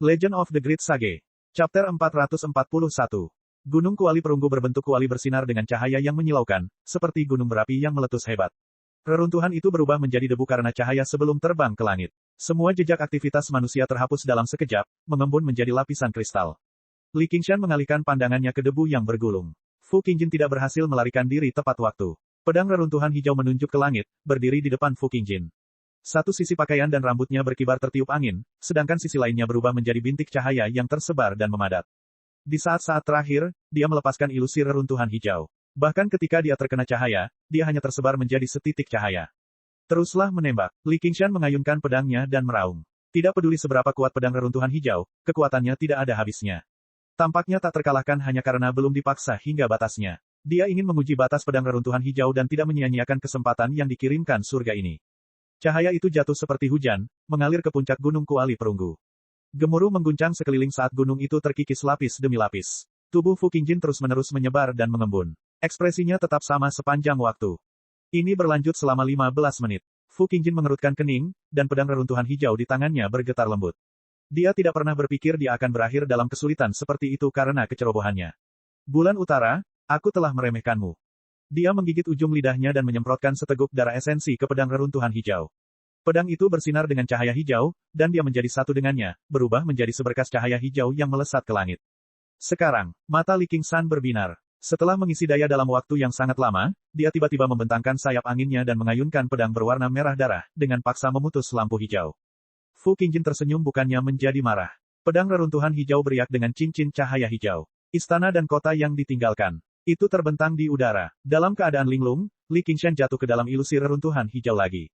Legend of the Great Sage. Chapter 441. Gunung Kuali Perunggu berbentuk kuali bersinar dengan cahaya yang menyilaukan, seperti gunung berapi yang meletus hebat. Reruntuhan itu berubah menjadi debu karena cahaya sebelum terbang ke langit. Semua jejak aktivitas manusia terhapus dalam sekejap, mengembun menjadi lapisan kristal. Li Qingshan mengalihkan pandangannya ke debu yang bergulung. Fu Qingjin tidak berhasil melarikan diri tepat waktu. Pedang reruntuhan hijau menunjuk ke langit, berdiri di depan Fu Qingjin. Satu sisi pakaian dan rambutnya berkibar tertiup angin, sedangkan sisi lainnya berubah menjadi bintik cahaya yang tersebar dan memadat. Di saat-saat terakhir, dia melepaskan ilusi reruntuhan hijau. Bahkan ketika dia terkena cahaya, dia hanya tersebar menjadi setitik cahaya. Teruslah menembak. Li Qingshan mengayunkan pedangnya dan meraung. Tidak peduli seberapa kuat pedang reruntuhan hijau, kekuatannya tidak ada habisnya. Tampaknya tak terkalahkan hanya karena belum dipaksa hingga batasnya. Dia ingin menguji batas pedang reruntuhan hijau dan tidak menyia-nyiakan kesempatan yang dikirimkan surga ini. Cahaya itu jatuh seperti hujan, mengalir ke puncak Gunung Kuali Perunggu. Gemuruh mengguncang sekeliling saat gunung itu terkikis lapis demi lapis. Tubuh Fu Qingjin terus-menerus menyebar dan mengembun. Ekspresinya tetap sama sepanjang waktu. Ini berlanjut selama 15 menit. Fu Qingjin mengerutkan kening, dan pedang reruntuhan hijau di tangannya bergetar lembut. Dia tidak pernah berpikir dia akan berakhir dalam kesulitan seperti itu karena kecerobohannya. Bulan Utara, aku telah meremehkanmu. Dia menggigit ujung lidahnya dan menyemprotkan seteguk darah esensi ke pedang reruntuhan hijau. Pedang itu bersinar dengan cahaya hijau, dan dia menjadi satu dengannya, berubah menjadi seberkas cahaya hijau yang melesat ke langit. Sekarang, mata Li Qingshan berbinar. Setelah mengisi daya dalam waktu yang sangat lama, dia tiba-tiba membentangkan sayap anginnya dan mengayunkan pedang berwarna merah darah, dengan paksa memutus lampu hijau. Fu Qingjin tersenyum bukannya menjadi marah. Pedang reruntuhan hijau beriak dengan cincin cahaya hijau. Istana dan kota yang ditinggalkan. Itu terbentang di udara. Dalam keadaan linglung, Li Qingshan jatuh ke dalam ilusi reruntuhan hijau lagi.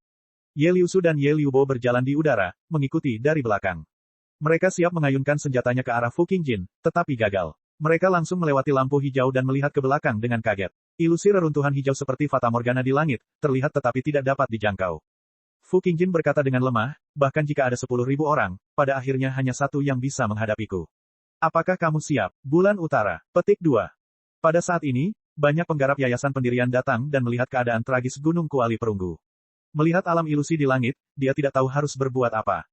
Ye Liusu dan Ye Liubo berjalan di udara, mengikuti dari belakang. Mereka siap mengayunkan senjatanya ke arah Fu Qingjin, tetapi gagal. Mereka langsung melewati lampu hijau dan melihat ke belakang dengan kaget. Ilusi reruntuhan hijau seperti Fata Morgana di langit, terlihat tetapi tidak dapat dijangkau. Fu Qingjin berkata dengan lemah, bahkan jika ada 10.000 orang, pada akhirnya hanya satu yang bisa menghadapiku. Apakah kamu siap? Bulan Utara. Petik 2. Pada saat ini, banyak penggarap yayasan pendirian datang dan melihat keadaan tragis Gunung Kuali Perunggu. Melihat alam ilusi di langit, dia tidak tahu harus berbuat apa.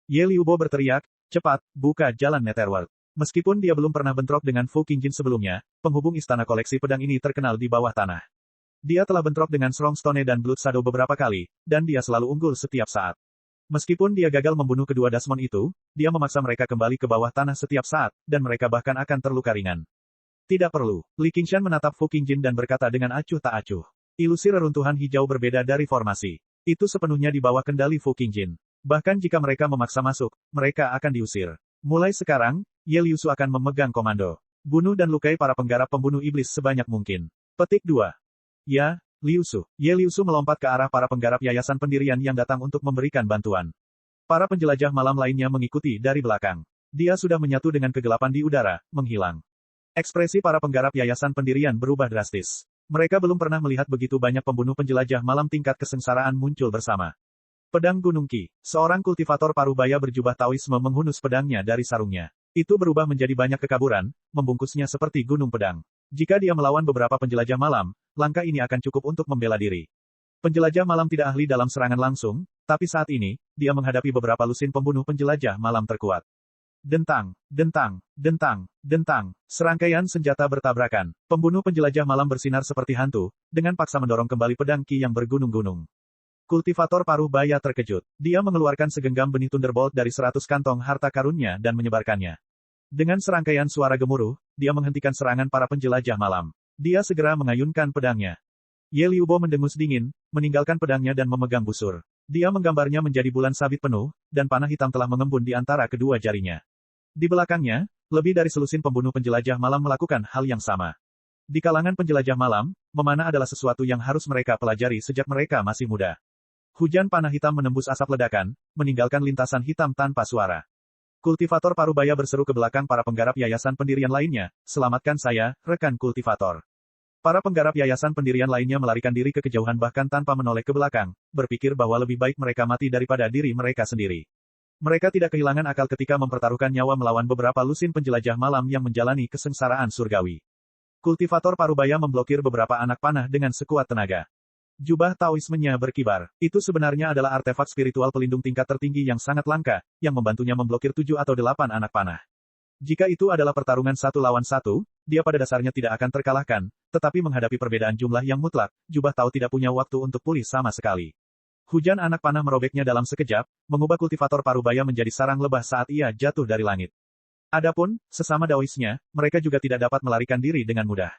Ye Liubo berteriak, cepat, buka jalan Netherworld. Meskipun dia belum pernah bentrok dengan Fu Qingjin sebelumnya, penghubung istana koleksi pedang ini terkenal di bawah tanah. Dia telah bentrok dengan Strongstone dan Blood Shadow beberapa kali, dan dia selalu unggul setiap saat. Meskipun dia gagal membunuh kedua Dasmon itu, dia memaksa mereka kembali ke bawah tanah setiap saat, dan mereka bahkan akan terluka ringan. Tidak perlu. Li Qingshan menatap Fu Qingjin dan berkata dengan acuh tak acuh. Ilusi reruntuhan hijau berbeda dari formasi. Itu sepenuhnya di bawah kendali Fu Qingjin. Bahkan jika mereka memaksa masuk, mereka akan diusir. Mulai sekarang, Ye Liusu akan memegang komando. Bunuh dan lukai para penggarap pembunuh iblis sebanyak mungkin. Petik 2. Ya, Liusu. Ye Liusu melompat ke arah para penggarap yayasan pendirian yang datang untuk memberikan bantuan. Para penjelajah malam lainnya mengikuti dari belakang. Dia sudah menyatu dengan kegelapan di udara, menghilang. Ekspresi para penggarap yayasan pendirian berubah drastis. Mereka belum pernah melihat begitu banyak pembunuh penjelajah malam tingkat kesengsaraan muncul bersama. Pedang Gunung Qi. Seorang kultivator parubaya berjubah Taoisme menghunus pedangnya dari sarungnya. Itu berubah menjadi banyak kekaburan, membungkusnya seperti gunung pedang. Jika dia melawan beberapa penjelajah malam, langkah ini akan cukup untuk membela diri. Penjelajah malam tidak ahli dalam serangan langsung, tapi saat ini, dia menghadapi beberapa lusin pembunuh penjelajah malam terkuat. Dentang, dentang, dentang, dentang. Serangkaian senjata bertabrakan. Pembunuh penjelajah malam bersinar seperti hantu, dengan paksa mendorong kembali pedang Qi yang bergunung-gunung. Kultivator paruh baya terkejut. Dia mengeluarkan segenggam benih Thunderbolt dari 100 kantong harta karunnya dan menyebarkannya. Dengan serangkaian suara gemuruh, dia menghentikan serangan para penjelajah malam. Dia segera mengayunkan pedangnya. Ye Liubo mendengus dingin, meninggalkan pedangnya dan memegang busur. Dia menggambarnya menjadi bulan sabit penuh, dan panah hitam telah mengembun di antara kedua jarinya. Di belakangnya, lebih dari selusin pembunuh penjelajah malam melakukan hal yang sama. Di kalangan penjelajah malam, memanah adalah sesuatu yang harus mereka pelajari sejak mereka masih muda. Hujan panah hitam menembus asap ledakan, meninggalkan lintasan hitam tanpa suara. Kultivator parubaya berseru ke belakang para penggarap yayasan pendirian lainnya, selamatkan saya, rekan kultivator. Para penggarap yayasan pendirian lainnya melarikan diri ke kejauhan bahkan tanpa menoleh ke belakang, berpikir bahwa lebih baik mereka mati daripada diri mereka sendiri. Mereka tidak kehilangan akal ketika mempertaruhkan nyawa melawan beberapa lusin penjelajah malam yang menjalani kesengsaraan surgawi. Kultivator parubaya memblokir beberapa anak panah dengan sekuat tenaga. Jubah Taoismenya berkibar. Itu sebenarnya adalah artefak spiritual pelindung tingkat tertinggi yang sangat langka, yang membantunya memblokir 7 atau 8 anak panah. Jika itu adalah pertarungan 1 lawan 1, dia pada dasarnya tidak akan terkalahkan, tetapi menghadapi perbedaan jumlah yang mutlak, Jubah Tao tidak punya waktu untuk pulih sama sekali. Hujan anak panah merobeknya dalam sekejap, mengubah kultivator parubaya menjadi sarang lebah saat ia jatuh dari langit. Adapun, sesama Daoisnya, mereka juga tidak dapat melarikan diri dengan mudah.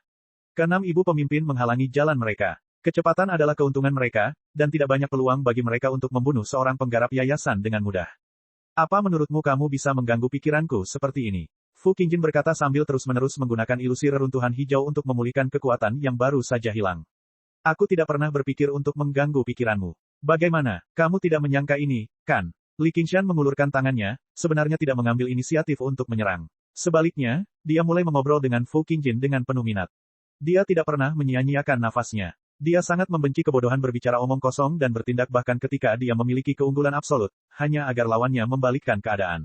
Keenam ibu pemimpin menghalangi jalan mereka. Kecepatan adalah keuntungan mereka, dan tidak banyak peluang bagi mereka untuk membunuh seorang penggarap yayasan dengan mudah. Apa menurutmu kamu bisa mengganggu pikiranku seperti ini? Fu Qingjin berkata sambil terus-menerus menggunakan ilusi reruntuhan hijau untuk memulihkan kekuatan yang baru saja hilang. Aku tidak pernah berpikir untuk mengganggu pikiranmu. Bagaimana, kamu tidak menyangka ini, kan? Li Qingshan mengulurkan tangannya, sebenarnya tidak mengambil inisiatif untuk menyerang. Sebaliknya, dia mulai mengobrol dengan Fu Qingjin dengan penuh minat. Dia tidak pernah menyia-nyiakan nafasnya. Dia sangat membenci kebodohan berbicara omong kosong dan bertindak bahkan ketika dia memiliki keunggulan absolut, hanya agar lawannya membalikkan keadaan.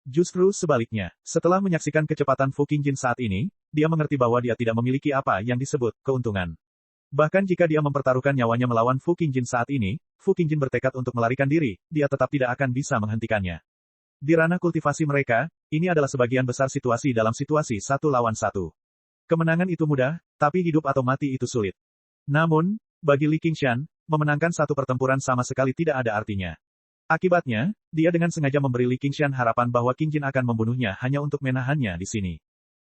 Justru sebaliknya, setelah menyaksikan kecepatan Fu Qingjin saat ini, dia mengerti bahwa dia tidak memiliki apa yang disebut keuntungan. Bahkan jika dia mempertaruhkan nyawanya melawan Fu Qingjin saat ini, Fu Qingjin bertekad untuk melarikan diri, dia tetap tidak akan bisa menghentikannya. Di ranah kultivasi mereka, ini adalah sebagian besar situasi dalam situasi 1 lawan 1. Kemenangan itu mudah, tapi hidup atau mati itu sulit. Namun, bagi Li Qingshan, memenangkan satu pertempuran sama sekali tidak ada artinya. Akibatnya, dia dengan sengaja memberi Li Qingshan harapan bahwa Qingjin akan membunuhnya hanya untuk menahannya di sini.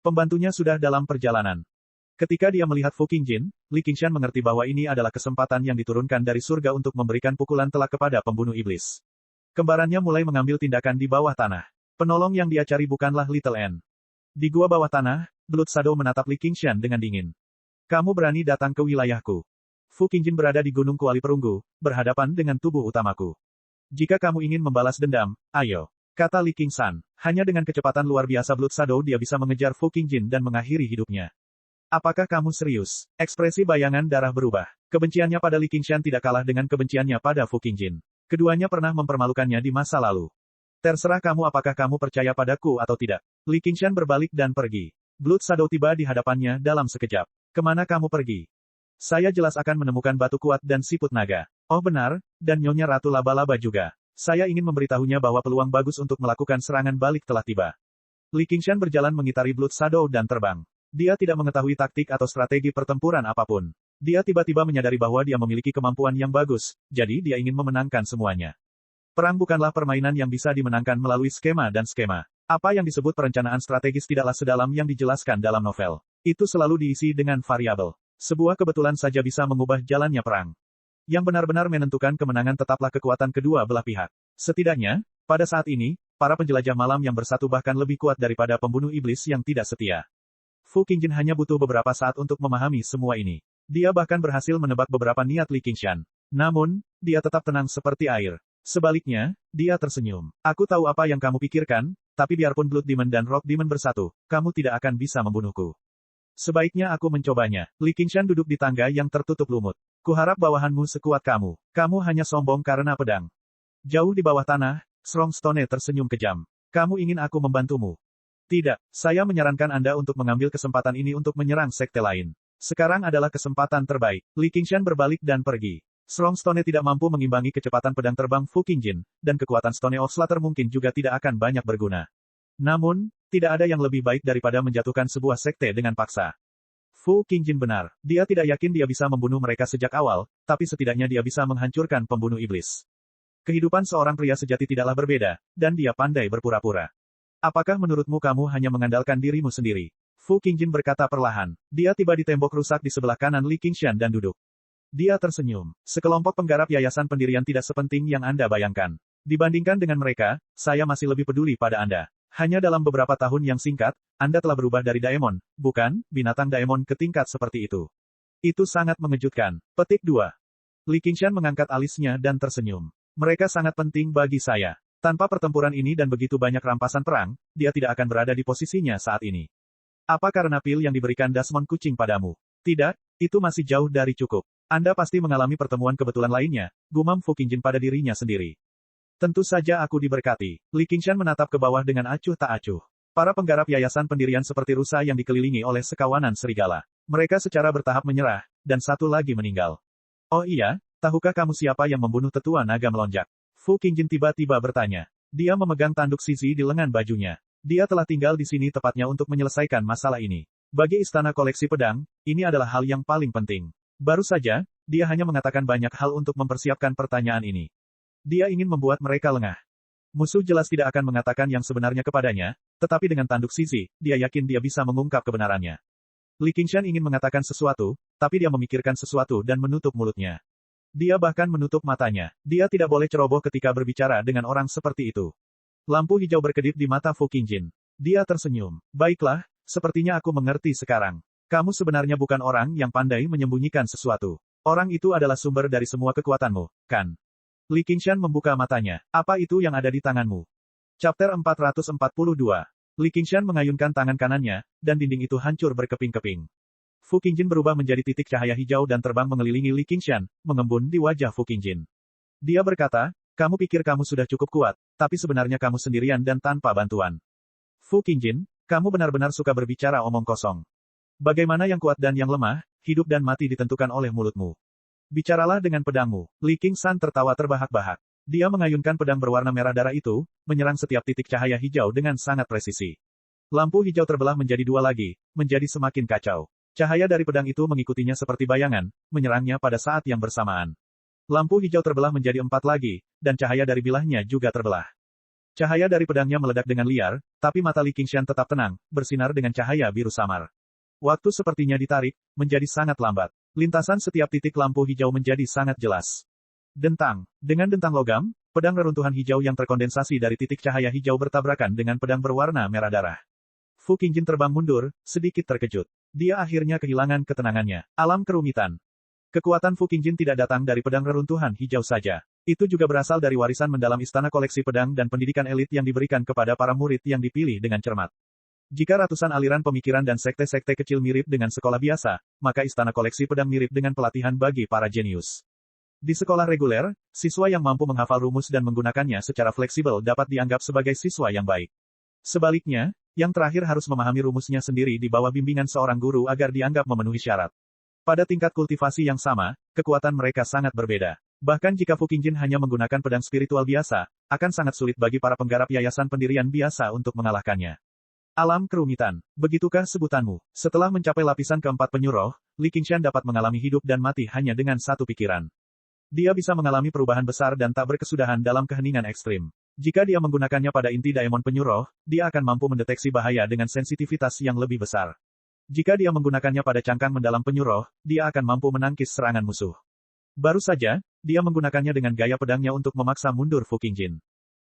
Pembantunya sudah dalam perjalanan. Ketika dia melihat Fu Qingjin, Li Qingshan mengerti bahwa ini adalah kesempatan yang diturunkan dari surga untuk memberikan pukulan telak kepada pembunuh iblis. Kembarannya mulai mengambil tindakan di bawah tanah. Penolong yang dia cari bukanlah Little N. Di gua bawah tanah, Blood Shadow menatap Li Qingshan dengan dingin. Kamu berani datang ke wilayahku. Fu Qingjin berada di Gunung Kuali Perunggu, berhadapan dengan tubuh utamaku. Jika kamu ingin membalas dendam, ayo. Kata Li Qingshan. Hanya dengan kecepatan luar biasa Blood Shadow dia bisa mengejar Fu Qingjin dan mengakhiri hidupnya. Apakah kamu serius? Ekspresi bayangan darah berubah. Kebenciannya pada Li Qingshan tidak kalah dengan kebenciannya pada Fu Qingjin. Keduanya pernah mempermalukannya di masa lalu. Terserah kamu apakah kamu percaya padaku atau tidak. Li Qingshan berbalik dan pergi. Blood Shadow tiba di hadapannya dalam sekejap. Kemana kamu pergi? Saya jelas akan menemukan batu kuat dan siput naga. Oh benar, dan Nyonya Ratu Laba-Laba juga. Saya ingin memberitahunya bahwa peluang bagus untuk melakukan serangan balik telah tiba. Li Qingshan berjalan mengitari Blood Shadow dan terbang. Dia tidak mengetahui taktik atau strategi pertempuran apapun. Dia tiba-tiba menyadari bahwa dia memiliki kemampuan yang bagus, jadi dia ingin memenangkan semuanya. Perang bukanlah permainan yang bisa dimenangkan melalui skema dan skema. Apa yang disebut perencanaan strategis tidaklah sedalam yang dijelaskan dalam novel. Itu selalu diisi dengan variabel. Sebuah kebetulan saja bisa mengubah jalannya perang. Yang benar-benar menentukan kemenangan tetaplah kekuatan kedua belah pihak. Setidaknya, pada saat ini, para penjelajah malam yang bersatu bahkan lebih kuat daripada pembunuh iblis yang tidak setia. Fu Qingjin hanya butuh beberapa saat untuk memahami semua ini. Dia bahkan berhasil menebak beberapa niat Li Qingshan. Namun, dia tetap tenang seperti air. Sebaliknya, dia tersenyum. Aku tahu apa yang kamu pikirkan, tapi biarpun Blood Demon dan Rock Demon bersatu, kamu tidak akan bisa membunuhku. Sebaiknya aku mencobanya. Li Qingshan duduk di tangga yang tertutup lumut. Kuharap bawahanmu sekuat kamu. Kamu hanya sombong karena pedang. Jauh di bawah tanah, Strongstone tersenyum kejam. Kamu ingin aku membantumu? Tidak, saya menyarankan Anda untuk mengambil kesempatan ini untuk menyerang sekte lain. Sekarang adalah kesempatan terbaik. Li Qingshan berbalik dan pergi. Strongstone tidak mampu mengimbangi kecepatan pedang terbang Fu Qingjin, dan kekuatan Stone of Slaughter mungkin juga tidak akan banyak berguna. Namun, tidak ada yang lebih baik daripada menjatuhkan sebuah sekte dengan paksa. Fu Qingjin benar. Dia tidak yakin dia bisa membunuh mereka sejak awal, tapi setidaknya dia bisa menghancurkan pembunuh iblis. Kehidupan seorang pria sejati tidaklah berbeda, dan dia pandai berpura-pura. Apakah menurutmu kamu hanya mengandalkan dirimu sendiri? Fu Qingjin berkata perlahan. Dia tiba di tembok rusak di sebelah kanan Li Qingshan dan duduk. Dia tersenyum. Sekelompok penggarap yayasan pendirian tidak sepenting yang Anda bayangkan. Dibandingkan dengan mereka, saya masih lebih peduli pada Anda. Hanya dalam beberapa tahun yang singkat, Anda telah berubah dari Daemon, bukan, binatang Daemon ke tingkat seperti itu. Itu sangat mengejutkan. Petik 2. Li Qingshan mengangkat alisnya dan tersenyum. Mereka sangat penting bagi saya. Tanpa pertempuran ini dan begitu banyak rampasan perang, dia tidak akan berada di posisinya saat ini. Apa karena pil yang diberikan Desmond kucing padamu? Tidak, itu masih jauh dari cukup. Anda pasti mengalami pertemuan kebetulan lainnya, gumam Fu Qingjin pada dirinya sendiri. Tentu saja aku diberkati. Li Qingshan menatap ke bawah dengan acuh tak acuh. Para penggarap yayasan pendirian seperti rusa yang dikelilingi oleh sekawanan serigala. Mereka secara bertahap menyerah, dan satu lagi meninggal. Oh iya, tahukah kamu siapa yang membunuh tetua naga melonjak? Fu Qingjin tiba-tiba bertanya. Dia memegang tanduk Zizi di lengan bajunya. Dia telah tinggal di sini tepatnya untuk menyelesaikan masalah ini. Bagi istana koleksi pedang, ini adalah hal yang paling penting. Baru saja, dia hanya mengatakan banyak hal untuk mempersiapkan pertanyaan ini. Dia ingin membuat mereka lengah. Musuh jelas tidak akan mengatakan yang sebenarnya kepadanya, tetapi dengan tanduk Zizi, dia yakin dia bisa mengungkap kebenarannya. Li Qingshan ingin mengatakan sesuatu, tapi dia memikirkan sesuatu dan menutup mulutnya. Dia bahkan menutup matanya. Dia tidak boleh ceroboh ketika berbicara dengan orang seperti itu. Lampu hijau berkedip di mata Fu Qingjin. Dia tersenyum. Baiklah, sepertinya aku mengerti sekarang. Kamu sebenarnya bukan orang yang pandai menyembunyikan sesuatu. Orang itu adalah sumber dari semua kekuatanmu, kan? Li Qingshan membuka matanya. Apa itu yang ada di tanganmu? Chapter 442. Li Qingshan mengayunkan tangan kanannya, dan dinding itu hancur berkeping-keping. Fu Qingjin berubah menjadi titik cahaya hijau dan terbang mengelilingi Li Qingshan, mengembun di wajah Fu Qingjin. Dia berkata, kamu pikir kamu sudah cukup kuat, tapi sebenarnya kamu sendirian dan tanpa bantuan. Fu Qingjin, kamu benar-benar suka berbicara omong kosong. Bagaimana yang kuat dan yang lemah, hidup dan mati ditentukan oleh mulutmu. Bicaralah dengan pedangmu. Li Qingshan tertawa terbahak-bahak. Dia mengayunkan pedang berwarna merah darah itu, menyerang setiap titik cahaya hijau dengan sangat presisi. Lampu hijau terbelah menjadi dua lagi, menjadi semakin kacau. Cahaya dari pedang itu mengikutinya seperti bayangan, menyerangnya pada saat yang bersamaan. Lampu hijau terbelah menjadi 4 lagi, dan cahaya dari bilahnya juga terbelah. Cahaya dari pedangnya meledak dengan liar, tapi mata Li Qingshan tetap tenang, bersinar dengan cahaya biru samar. Waktu sepertinya ditarik, menjadi sangat lambat. Lintasan setiap titik lampu hijau menjadi sangat jelas. Dentang. Dengan dentang logam, pedang reruntuhan hijau yang terkondensasi dari titik cahaya hijau bertabrakan dengan pedang berwarna merah darah. Fu Qingjin terbang mundur, sedikit terkejut. Dia akhirnya kehilangan ketenangannya. Alam kerumitan. Kekuatan Fu Qingjin tidak datang dari pedang reruntuhan hijau saja. Itu juga berasal dari warisan mendalam istana koleksi pedang dan pendidikan elit yang diberikan kepada para murid yang dipilih dengan cermat. Jika ratusan aliran pemikiran dan sekte-sekte kecil mirip dengan sekolah biasa, maka istana koleksi pedang mirip dengan pelatihan bagi para jenius. Di sekolah reguler, siswa yang mampu menghafal rumus dan menggunakannya secara fleksibel dapat dianggap sebagai siswa yang baik. Sebaliknya, yang terakhir harus memahami rumusnya sendiri di bawah bimbingan seorang guru agar dianggap memenuhi syarat. Pada tingkat kultivasi yang sama, kekuatan mereka sangat berbeda. Bahkan jika Fu Qingjin hanya menggunakan pedang spiritual biasa, akan sangat sulit bagi para penggarap yayasan pendirian biasa untuk mengalahkannya. Alam kerumitan. Begitukah sebutanmu? Setelah mencapai lapisan keempat penyuruh, Li Qingshan dapat mengalami hidup dan mati hanya dengan satu pikiran. Dia bisa mengalami perubahan besar dan tak berkesudahan dalam keheningan ekstrim. Jika dia menggunakannya pada inti daemon penyuruh, dia akan mampu mendeteksi bahaya dengan sensitivitas yang lebih besar. Jika dia menggunakannya pada cangkang mendalam penyuruh, dia akan mampu menangkis serangan musuh. Baru saja, dia menggunakannya dengan gaya pedangnya untuk memaksa mundur Fu Qingjin.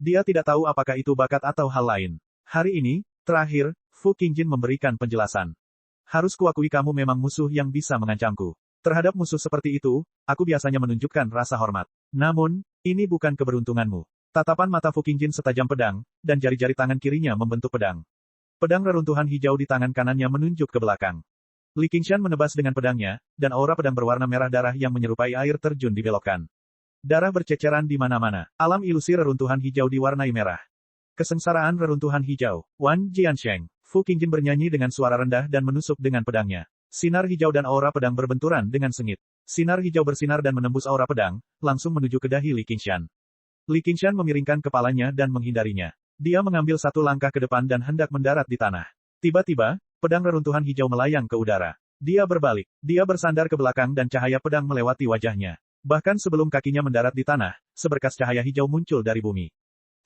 Dia tidak tahu apakah itu bakat atau hal lain. Hari ini, terakhir, Fu Qingjin memberikan penjelasan. Harus kuakui kamu memang musuh yang bisa mengancamku. Terhadap musuh seperti itu, aku biasanya menunjukkan rasa hormat. Namun, ini bukan keberuntunganmu. Tatapan mata Fu Qingjin setajam pedang, dan jari-jari tangan kirinya membentuk pedang. Pedang reruntuhan hijau di tangan kanannya menunjuk ke belakang. Li Qingshan menebas dengan pedangnya, dan aura pedang berwarna merah darah yang menyerupai air terjun dibelokkan. Darah berceceran di mana-mana. Alam ilusi reruntuhan hijau diwarnai merah. Kesengsaraan reruntuhan hijau. Wan Jiansheng. Fu Qingjin bernyanyi dengan suara rendah dan menusuk dengan pedangnya. Sinar hijau dan aura pedang berbenturan dengan sengit. Sinar hijau bersinar dan menembus aura pedang, langsung menuju ke dahi Li Qingshan. Li Qingshan memiringkan kepalanya dan menghindarinya. Dia mengambil satu langkah ke depan dan hendak mendarat di tanah. Tiba-tiba, pedang reruntuhan hijau melayang ke udara. Dia berbalik. Dia bersandar ke belakang dan cahaya pedang melewati wajahnya. Bahkan sebelum kakinya mendarat di tanah, seberkas cahaya hijau muncul dari bumi.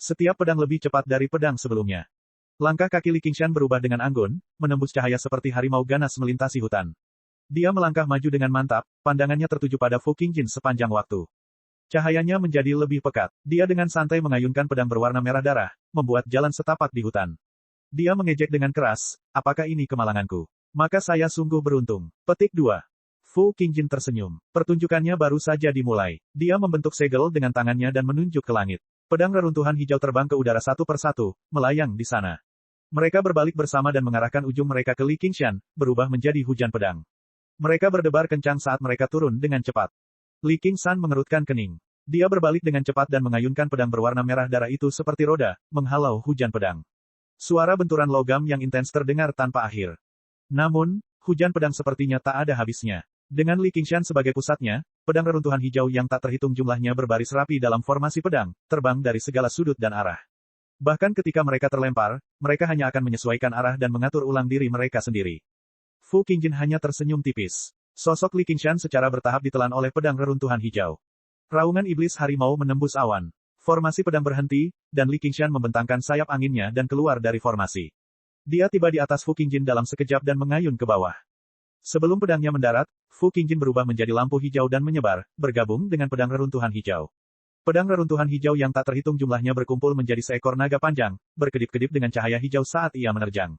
Setiap pedang lebih cepat dari pedang sebelumnya. Langkah kaki Li Qingshan berubah dengan anggun, menembus cahaya seperti harimau ganas melintasi hutan. Dia melangkah maju dengan mantap, pandangannya tertuju pada Fu Qingjin sepanjang waktu. Cahayanya menjadi lebih pekat. Dia dengan santai mengayunkan pedang berwarna merah darah, membuat jalan setapak di hutan. Dia mengejek dengan keras, apakah ini kemalanganku? Maka saya sungguh beruntung. Petik 2. Fu Qingjin tersenyum. Pertunjukannya baru saja dimulai. Dia membentuk segel dengan tangannya dan menunjuk ke langit. Pedang reruntuhan hijau terbang ke udara satu persatu, melayang di sana. Mereka berbalik bersama dan mengarahkan ujung mereka ke Li Qingshan, berubah menjadi hujan pedang. Mereka berdebar kencang saat mereka turun dengan cepat. Li Qingshan mengerutkan kening. Dia berbalik dengan cepat dan mengayunkan pedang berwarna merah darah itu seperti roda, menghalau hujan pedang. Suara benturan logam yang intens terdengar tanpa akhir. Namun, hujan pedang sepertinya tak ada habisnya. Dengan Li Qingshan sebagai pusatnya, pedang reruntuhan hijau yang tak terhitung jumlahnya berbaris rapi dalam formasi pedang, terbang dari segala sudut dan arah. Bahkan ketika mereka terlempar, mereka hanya akan menyesuaikan arah dan mengatur ulang diri mereka sendiri. Fu Qingjin hanya tersenyum tipis. Sosok Li Qingshan secara bertahap ditelan oleh pedang reruntuhan hijau. Raungan iblis harimau menembus awan. Formasi pedang berhenti, dan Li Qingshan membentangkan sayap anginnya dan keluar dari formasi. Dia tiba di atas Fu Qingjin dalam sekejap dan mengayun ke bawah. Sebelum pedangnya mendarat, Fu Qingjin berubah menjadi lampu hijau dan menyebar, bergabung dengan pedang reruntuhan hijau. Pedang reruntuhan hijau yang tak terhitung jumlahnya berkumpul menjadi seekor naga panjang, berkedip-kedip dengan cahaya hijau saat ia menerjang.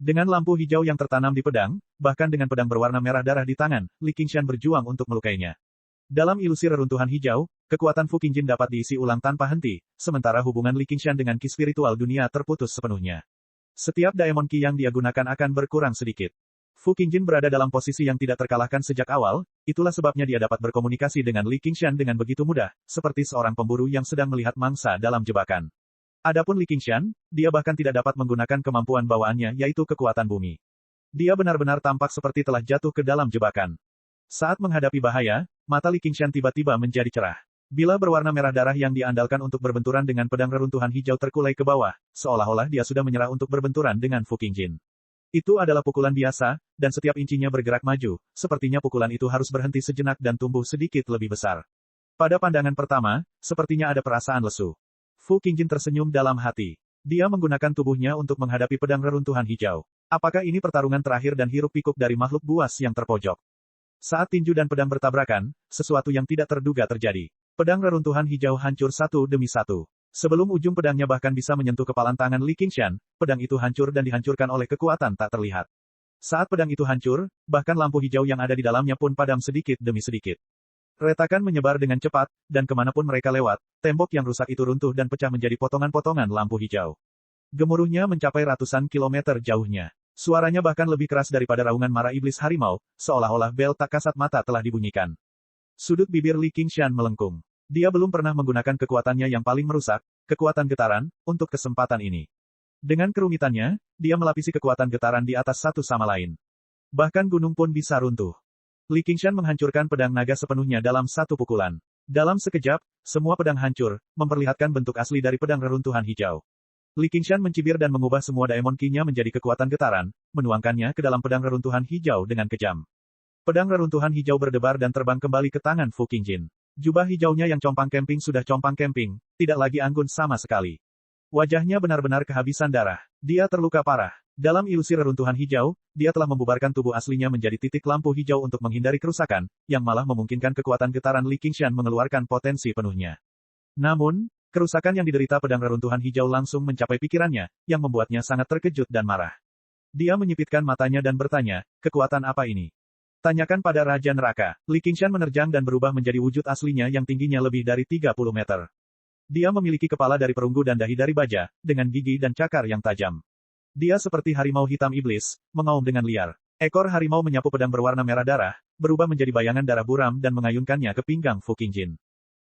Dengan lampu hijau yang tertanam di pedang, bahkan dengan pedang berwarna merah darah di tangan, Li Qingshan berjuang untuk melukainya. Dalam ilusi reruntuhan hijau, kekuatan Fu Qingjin dapat diisi ulang tanpa henti, sementara hubungan Li Qingshan dengan ki spiritual dunia terputus sepenuhnya. Setiap Daemon Ki yang dia gunakan akan berkurang sedikit. Fu Qingjin berada dalam posisi yang tidak terkalahkan sejak awal, itulah sebabnya dia dapat berkomunikasi dengan Li Qingshan dengan begitu mudah, seperti seorang pemburu yang sedang melihat mangsa dalam jebakan. Adapun Li Qingshan, dia bahkan tidak dapat menggunakan kemampuan bawaannya yaitu kekuatan bumi. Dia benar-benar tampak seperti telah jatuh ke dalam jebakan. Saat menghadapi bahaya, mata Li Qingshan tiba-tiba menjadi cerah. Bila berwarna merah darah yang diandalkan untuk berbenturan dengan pedang reruntuhan hijau terkulai ke bawah, seolah-olah dia sudah menyerah untuk berbenturan dengan Fu Qingjin. Itu adalah pukulan biasa, dan setiap incinya bergerak maju, sepertinya pukulan itu harus berhenti sejenak dan tumbuh sedikit lebih besar. Pada pandangan pertama, sepertinya ada perasaan lesu. Fu Qingjin tersenyum dalam hati. Dia menggunakan tubuhnya untuk menghadapi pedang reruntuhan hijau. Apakah ini pertarungan terakhir dan hiruk-pikuk dari makhluk buas yang terpojok? Saat tinju dan pedang bertabrakan, sesuatu yang tidak terduga terjadi. Pedang reruntuhan hijau hancur satu demi satu. Sebelum ujung pedangnya bahkan bisa menyentuh kepalan tangan Li Qingshan, pedang itu hancur dan dihancurkan oleh kekuatan tak terlihat. Saat pedang itu hancur, bahkan lampu hijau yang ada di dalamnya pun padam sedikit demi sedikit. Retakan menyebar dengan cepat, dan kemanapun mereka lewat, tembok yang rusak itu runtuh dan pecah menjadi potongan-potongan lampu hijau. Gemuruhnya mencapai ratusan kilometer jauhnya. Suaranya bahkan lebih keras daripada raungan marah iblis harimau, seolah-olah bel tak kasat mata telah dibunyikan. Sudut bibir Li Qingshan melengkung. Dia belum pernah menggunakan kekuatannya yang paling merusak, kekuatan getaran, untuk kesempatan ini. Dengan kerumitannya, dia melapisi kekuatan getaran di atas satu sama lain. Bahkan gunung pun bisa runtuh. Li Qingshan menghancurkan pedang naga sepenuhnya dalam satu pukulan. Dalam sekejap, semua pedang hancur, memperlihatkan bentuk asli dari pedang reruntuhan hijau. Li Qingshan mencibir dan mengubah semua Daemon Ki-nya menjadi kekuatan getaran, menuangkannya ke dalam pedang reruntuhan hijau dengan kejam. Pedang reruntuhan hijau berdebar dan terbang kembali ke tangan Fu Qingjin. Jubah hijaunya yang compang camping sudah compang camping, tidak lagi anggun sama sekali. Wajahnya benar-benar kehabisan darah. Dia terluka parah. Dalam ilusi reruntuhan hijau, dia telah membubarkan tubuh aslinya menjadi titik lampu hijau untuk menghindari kerusakan, yang malah memungkinkan kekuatan getaran Li Qingshan mengeluarkan potensi penuhnya. Namun, kerusakan yang diderita pedang reruntuhan hijau langsung mencapai pikirannya, yang membuatnya sangat terkejut dan marah. Dia menyipitkan matanya dan bertanya, kekuatan apa ini? Tanyakan pada Raja Neraka. Li Qingshan menerjang dan berubah menjadi wujud aslinya yang tingginya lebih dari 30 meter. Dia memiliki kepala dari perunggu dan dahi dari baja, dengan gigi dan cakar yang tajam. Dia seperti harimau hitam iblis, mengaum dengan liar. Ekor harimau menyapu pedang berwarna merah darah, berubah menjadi bayangan darah buram dan mengayunkannya ke pinggang Fu Qingjin.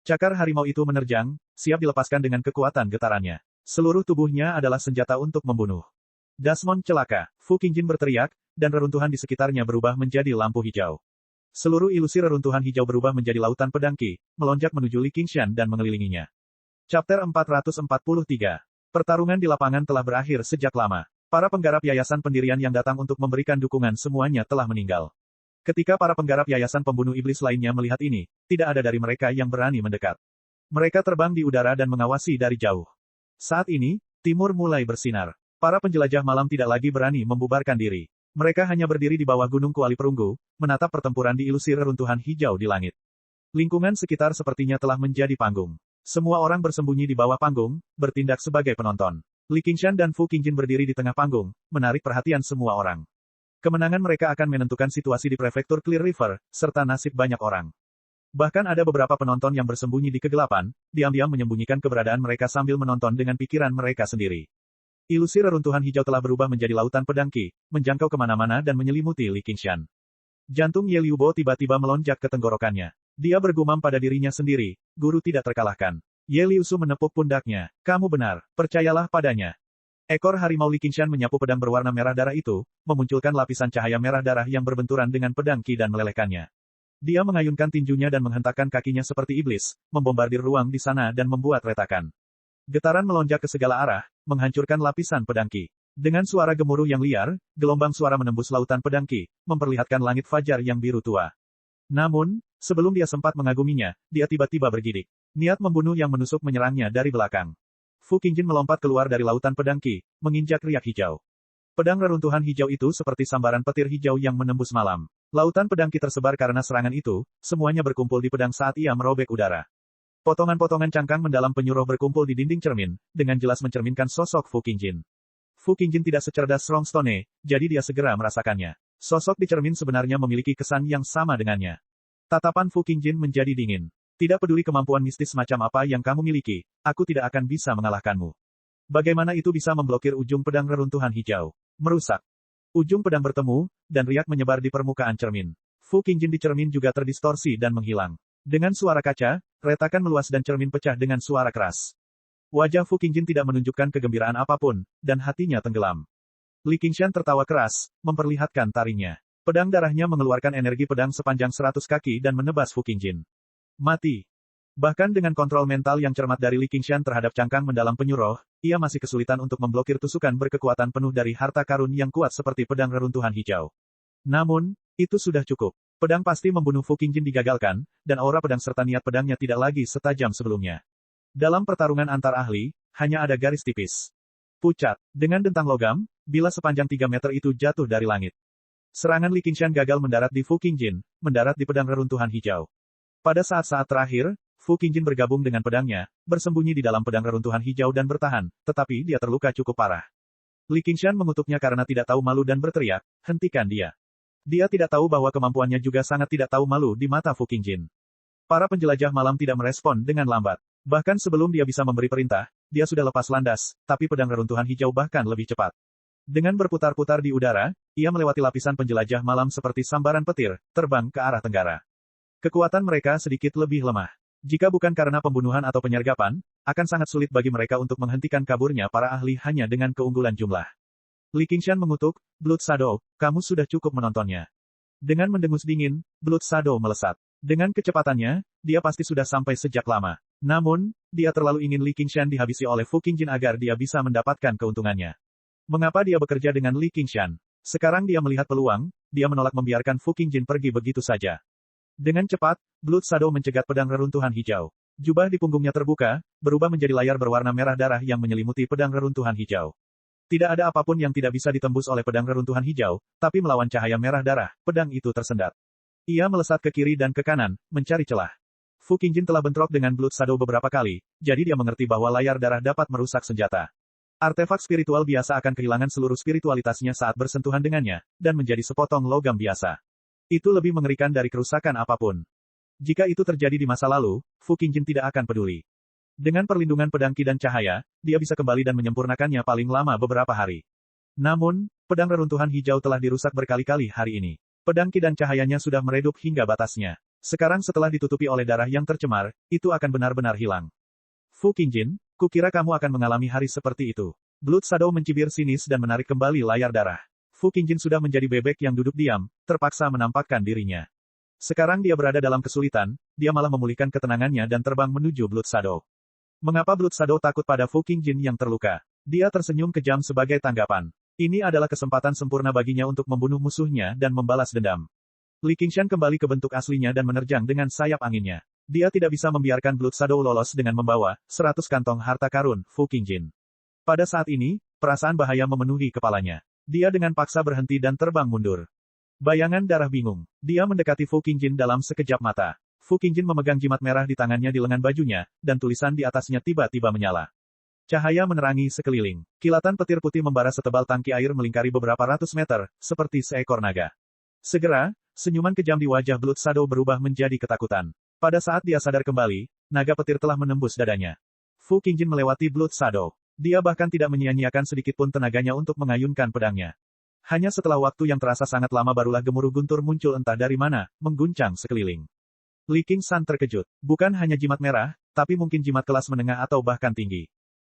Cakar harimau itu menerjang, siap dilepaskan dengan kekuatan getarannya. Seluruh tubuhnya adalah senjata untuk membunuh. Dasmon celaka, Fu Qingjin berteriak, dan reruntuhan di sekitarnya berubah menjadi lampu hijau. Seluruh ilusi reruntuhan hijau berubah menjadi lautan pedang Ki, melonjak menuju Li Qingshan dan mengelilinginya. Chapter 443. Pertarungan di lapangan telah berakhir sejak lama. Para penggarap yayasan pendirian yang datang untuk memberikan dukungan semuanya telah meninggal. Ketika para penggarap yayasan pembunuh iblis lainnya melihat ini, tidak ada dari mereka yang berani mendekat. Mereka terbang di udara dan mengawasi dari jauh. Saat ini, timur mulai bersinar. Para penjelajah malam tidak lagi berani membubarkan diri. Mereka hanya berdiri di bawah gunung kuali perunggu, menatap pertempuran di ilusi reruntuhan hijau di langit. Lingkungan sekitar sepertinya telah menjadi panggung. Semua orang bersembunyi di bawah panggung, bertindak sebagai penonton. Li Qingshan dan Fu Qingjin berdiri di tengah panggung, menarik perhatian semua orang. Kemenangan mereka akan menentukan situasi di prefektur Clear River, serta nasib banyak orang. Bahkan ada beberapa penonton yang bersembunyi di kegelapan, diam-diam menyembunyikan keberadaan mereka sambil menonton dengan pikiran mereka sendiri. Ilusi reruntuhan hijau telah berubah menjadi lautan pedang Ki, menjangkau kemana-mana dan menyelimuti Li Qingshan. Jantung Ye Liubo tiba-tiba melonjak ke tenggorokannya. Dia bergumam pada dirinya sendiri, guru tidak terkalahkan. Ye Liusu menepuk pundaknya. Kamu benar, percayalah padanya. Ekor harimau Li Qingshan menyapu pedang berwarna merah darah itu, memunculkan lapisan cahaya merah darah yang berbenturan dengan pedang Ki dan melelehkannya. Dia mengayunkan tinjunya dan menghentakkan kakinya seperti iblis, membombardir ruang di sana dan membuat retakan. Getaran melonjak ke segala arah, menghancurkan lapisan pedang Qi. Dengan suara gemuruh yang liar, gelombang suara menembus lautan pedang Qi, memperlihatkan langit fajar yang biru tua. Namun, sebelum dia sempat mengaguminya, dia tiba-tiba bergidik. Niat membunuh yang menusuk menyerangnya dari belakang. Fu Qingjin melompat keluar dari lautan pedang Qi, menginjak riak hijau. Pedang reruntuhan hijau itu seperti sambaran petir hijau yang menembus malam. Lautan pedang Qi tersebar karena serangan itu, semuanya berkumpul di pedang saat ia merobek udara. Potongan-potongan cangkang mendalam penyuruh berkumpul di dinding cermin, dengan jelas mencerminkan sosok Fu Qingjin. Fu Qingjin tidak secerdas Strongstone, jadi dia segera merasakannya. Sosok di cermin sebenarnya memiliki kesan yang sama dengannya. Tatapan Fu Qingjin menjadi dingin. Tidak peduli kemampuan mistis macam apa yang kamu miliki, aku tidak akan bisa mengalahkanmu. Bagaimana itu bisa memblokir ujung pedang reruntuhan hijau? Merusak. Ujung pedang bertemu, dan riak menyebar di permukaan cermin. Fu Qingjin di cermin juga terdistorsi dan menghilang. Dengan suara kaca, retakan meluas dan cermin pecah dengan suara keras. Wajah Fu Qingjin tidak menunjukkan kegembiraan apapun, dan hatinya tenggelam. Li Qingshan tertawa keras, memperlihatkan taringnya. Pedang darahnya mengeluarkan energi pedang sepanjang 100 kaki dan menebas Fu Qingjin. Mati. Bahkan dengan kontrol mental yang cermat dari Li Qingshan terhadap cangkang mendalam penyuruh, ia masih kesulitan untuk memblokir tusukan berkekuatan penuh dari harta karun yang kuat seperti pedang reruntuhan hijau. Namun, itu sudah cukup. Pedang pasti membunuh Fu Qingjin digagalkan, dan aura pedang serta niat pedangnya tidak lagi setajam sebelumnya. Dalam pertarungan antar ahli, hanya ada garis tipis. Pucat. Dengan dentang logam, bila sepanjang 3 meter itu jatuh dari langit. Serangan Li Qingshan gagal mendarat di Fu Qingjin, mendarat di pedang reruntuhan hijau. Pada saat-saat terakhir, Fu Qingjin bergabung dengan pedangnya, bersembunyi di dalam pedang reruntuhan hijau dan bertahan, tetapi dia terluka cukup parah. Li Qingshan mengutuknya karena tidak tahu malu dan berteriak, hentikan dia. Dia tidak tahu bahwa kemampuannya juga sangat tidak tahu malu di mata Fu Qingjin. Para penjelajah malam tidak merespon dengan lambat. Bahkan sebelum dia bisa memberi perintah, dia sudah lepas landas, tapi pedang reruntuhan hijau bahkan lebih cepat. Dengan berputar-putar di udara, ia melewati lapisan penjelajah malam seperti sambaran petir, terbang ke arah tenggara. Kekuatan mereka sedikit lebih lemah. Jika bukan karena pembunuhan atau penyergapan, akan sangat sulit bagi mereka untuk menghentikan kaburnya para ahli hanya dengan keunggulan jumlah. Li Qingshan mengutuk, Blood Shadow, kamu sudah cukup menontonnya. Dengan mendengus dingin, Blood Shadow melesat. Dengan kecepatannya, dia pasti sudah sampai sejak lama. Namun, dia terlalu ingin Li Qingshan dihabisi oleh Fu Qingjin agar dia bisa mendapatkan keuntungannya. Mengapa dia bekerja dengan Li Qingshan? Sekarang dia melihat peluang, dia menolak membiarkan Fu Qingjin pergi begitu saja. Dengan cepat, Blood Shadow mencegat pedang reruntuhan hijau. Jubah di punggungnya terbuka, berubah menjadi layar berwarna merah darah yang menyelimuti pedang reruntuhan hijau. Tidak ada apapun yang tidak bisa ditembus oleh pedang reruntuhan hijau, tapi melawan cahaya merah darah, pedang itu tersendat. Ia melesat ke kiri dan ke kanan, mencari celah. Fu Qingjin telah bentrok dengan Blood Shadow beberapa kali, jadi dia mengerti bahwa layar darah dapat merusak senjata. Artefak spiritual biasa akan kehilangan seluruh spiritualitasnya saat bersentuhan dengannya, dan menjadi sepotong logam biasa. Itu lebih mengerikan dari kerusakan apapun. Jika itu terjadi di masa lalu, Fu Qingjin tidak akan peduli. Dengan perlindungan pedang Qi dan cahaya, dia bisa kembali dan menyempurnakannya paling lama beberapa hari. Namun, pedang reruntuhan hijau telah dirusak berkali-kali hari ini. Pedang Qi dan cahayanya sudah meredup hingga batasnya. Sekarang setelah ditutupi oleh darah yang tercemar, itu akan benar-benar hilang. Fu Qingjin, kukira kamu akan mengalami hari seperti itu. Blood Shadow mencibir sinis dan menarik kembali layar darah. Fu Qingjin sudah menjadi bebek yang duduk diam, terpaksa menampakkan dirinya. Sekarang dia berada dalam kesulitan, dia malah memulihkan ketenangannya dan terbang menuju Blood Shadow. Mengapa Blood Shadow takut pada Fu Qingjin yang terluka? Dia tersenyum kejam sebagai tanggapan. Ini adalah kesempatan sempurna baginya untuk membunuh musuhnya dan membalas dendam. Li Qingshan kembali ke bentuk aslinya dan menerjang dengan sayap anginnya. Dia tidak bisa membiarkan Blood Shadow lolos dengan membawa 100 kantong harta karun Fu Qingjin. Pada saat ini, perasaan bahaya memenuhi kepalanya. Dia dengan paksa berhenti dan terbang mundur. Bayangan darah bingung. Dia mendekati Fu Qingjin dalam sekejap mata. Fu Qingjin memegang jimat merah di tangannya di lengan bajunya, dan tulisan di atasnya tiba-tiba menyala. Cahaya menerangi sekeliling. Kilatan petir putih membara setebal tangki air melingkari beberapa ratus meter, seperti seekor naga. Segera, senyuman kejam di wajah Blood Shadow berubah menjadi ketakutan. Pada saat dia sadar kembali, naga petir telah menembus dadanya. Fu Qingjin melewati Blood Shadow. Dia bahkan tidak menyia-nyiakan sedikitpun tenaganya untuk mengayunkan pedangnya. Hanya setelah waktu yang terasa sangat lama barulah gemuruh guntur muncul entah dari mana, mengguncang sekeliling. Li Qingshan terkejut. Bukan hanya jimat merah, tapi mungkin jimat kelas menengah atau bahkan tinggi.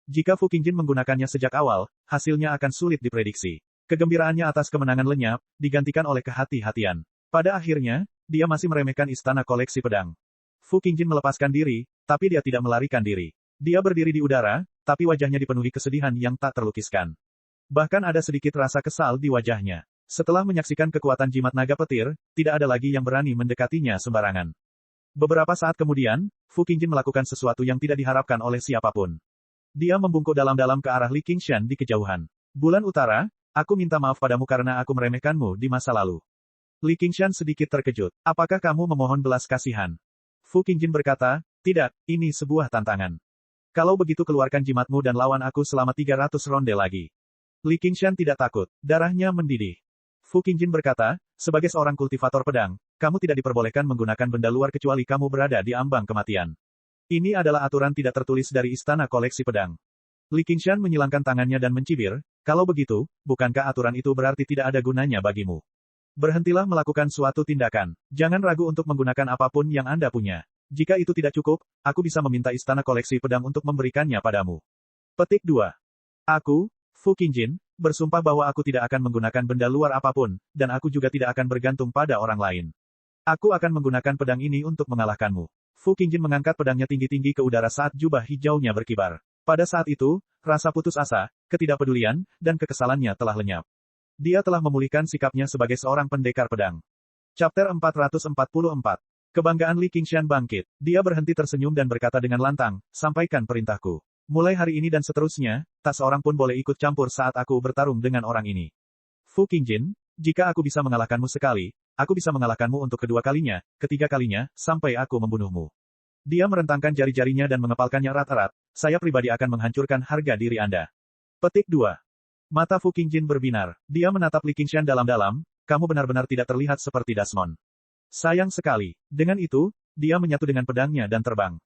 Jika Fu Qingjin menggunakannya sejak awal, hasilnya akan sulit diprediksi. Kegembiraannya atas kemenangan lenyap, digantikan oleh kehati-hatian. Pada akhirnya, dia masih meremehkan istana koleksi pedang. Fu Qingjin melepaskan diri, tapi dia tidak melarikan diri. Dia berdiri di udara, tapi wajahnya dipenuhi kesedihan yang tak terlukiskan. Bahkan ada sedikit rasa kesal di wajahnya. Setelah menyaksikan kekuatan jimat naga petir, tidak ada lagi yang berani mendekatinya sembarangan. Beberapa saat kemudian, Fu Qingjin melakukan sesuatu yang tidak diharapkan oleh siapapun. Dia membungkuk dalam-dalam ke arah Li Qingshan di kejauhan. Bulan Utara, aku minta maaf padamu karena aku meremehkanmu di masa lalu. Li Qingshan sedikit terkejut. Apakah kamu memohon belas kasihan? Fu Qingjin berkata, tidak, ini sebuah tantangan. Kalau begitu keluarkan jimatmu dan lawan aku selama 300 ronde lagi. Li Qingshan tidak takut, darahnya mendidih. Fu Qingjin berkata, sebagai seorang kultivator pedang, kamu tidak diperbolehkan menggunakan benda luar kecuali kamu berada di ambang kematian. Ini adalah aturan tidak tertulis dari istana koleksi pedang. Li Qingshan menyilangkan tangannya dan mencibir, kalau begitu, bukankah aturan itu berarti tidak ada gunanya bagimu? Berhentilah melakukan suatu tindakan. Jangan ragu untuk menggunakan apapun yang Anda punya. Jika itu tidak cukup, aku bisa meminta istana koleksi pedang untuk memberikannya padamu. Petik 2. Aku, Fu Qingjin, bersumpah bahwa aku tidak akan menggunakan benda luar apapun, dan aku juga tidak akan bergantung pada orang lain. Aku akan menggunakan pedang ini untuk mengalahkanmu. Fu Qingjin mengangkat pedangnya tinggi-tinggi ke udara saat jubah hijaunya berkibar. Pada saat itu, rasa putus asa, ketidakpedulian, dan kekesalannya telah lenyap. Dia telah memulihkan sikapnya sebagai seorang pendekar pedang. Chapter 444. Kebanggaan Li Qingshan bangkit. Dia berhenti tersenyum dan berkata dengan lantang, sampaikan perintahku. Mulai hari ini dan seterusnya, tak seorang pun boleh ikut campur saat aku bertarung dengan orang ini. Fu Qingjin, jika aku bisa mengalahkanmu sekali, aku bisa mengalahkanmu untuk kedua kalinya, ketiga kalinya, sampai aku membunuhmu. Dia merentangkan jari-jarinya dan mengepalkannya erat-erat, saya pribadi akan menghancurkan harga diri Anda. Petik 2. Mata Fu Qingjin berbinar. Dia menatap Li Qingshan dalam-dalam, kamu benar-benar tidak terlihat seperti Desmond. Sayang sekali. Dengan itu, dia menyatu dengan pedangnya dan terbang.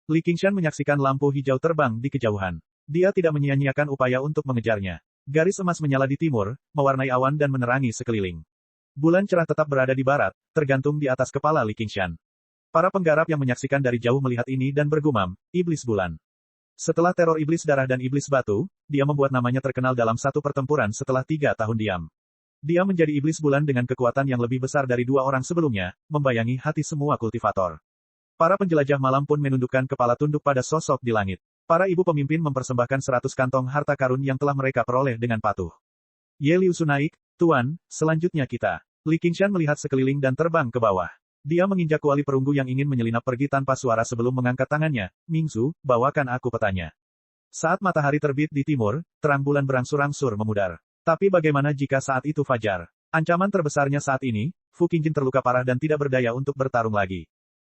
Li Qingshan menyaksikan lampu hijau terbang di kejauhan. Dia tidak menyia-nyiakan upaya untuk mengejarnya. Garis emas menyala di timur, mewarnai awan dan menerangi sekeliling. Bulan cerah tetap berada di barat, tergantung di atas kepala Li Qingshan. Para penggarap yang menyaksikan dari jauh melihat ini dan bergumam, iblis bulan. Setelah teror iblis darah dan iblis batu, dia membuat namanya terkenal dalam satu pertempuran setelah 3 tahun diam. Dia menjadi iblis bulan dengan kekuatan yang lebih besar dari 2 orang sebelumnya, membayangi hati semua kultivator. Para penjelajah malam pun menundukkan kepala tunduk pada sosok di langit. Para ibu pemimpin mempersembahkan 100 kantong harta karun yang telah mereka peroleh dengan patuh. Ye Liusu naik, Tuan, selanjutnya kita. Li Qingshan melihat sekeliling dan terbang ke bawah. Dia menginjak kuali perunggu yang ingin menyelinap pergi tanpa suara sebelum mengangkat tangannya. Mingsu, bawakan aku petanya. Saat matahari terbit di timur, terang bulan berangsur-angsur memudar. Tapi bagaimana jika saat itu fajar? Ancaman terbesarnya saat ini, Fu Qingjin terluka parah dan tidak berdaya untuk bertarung lagi.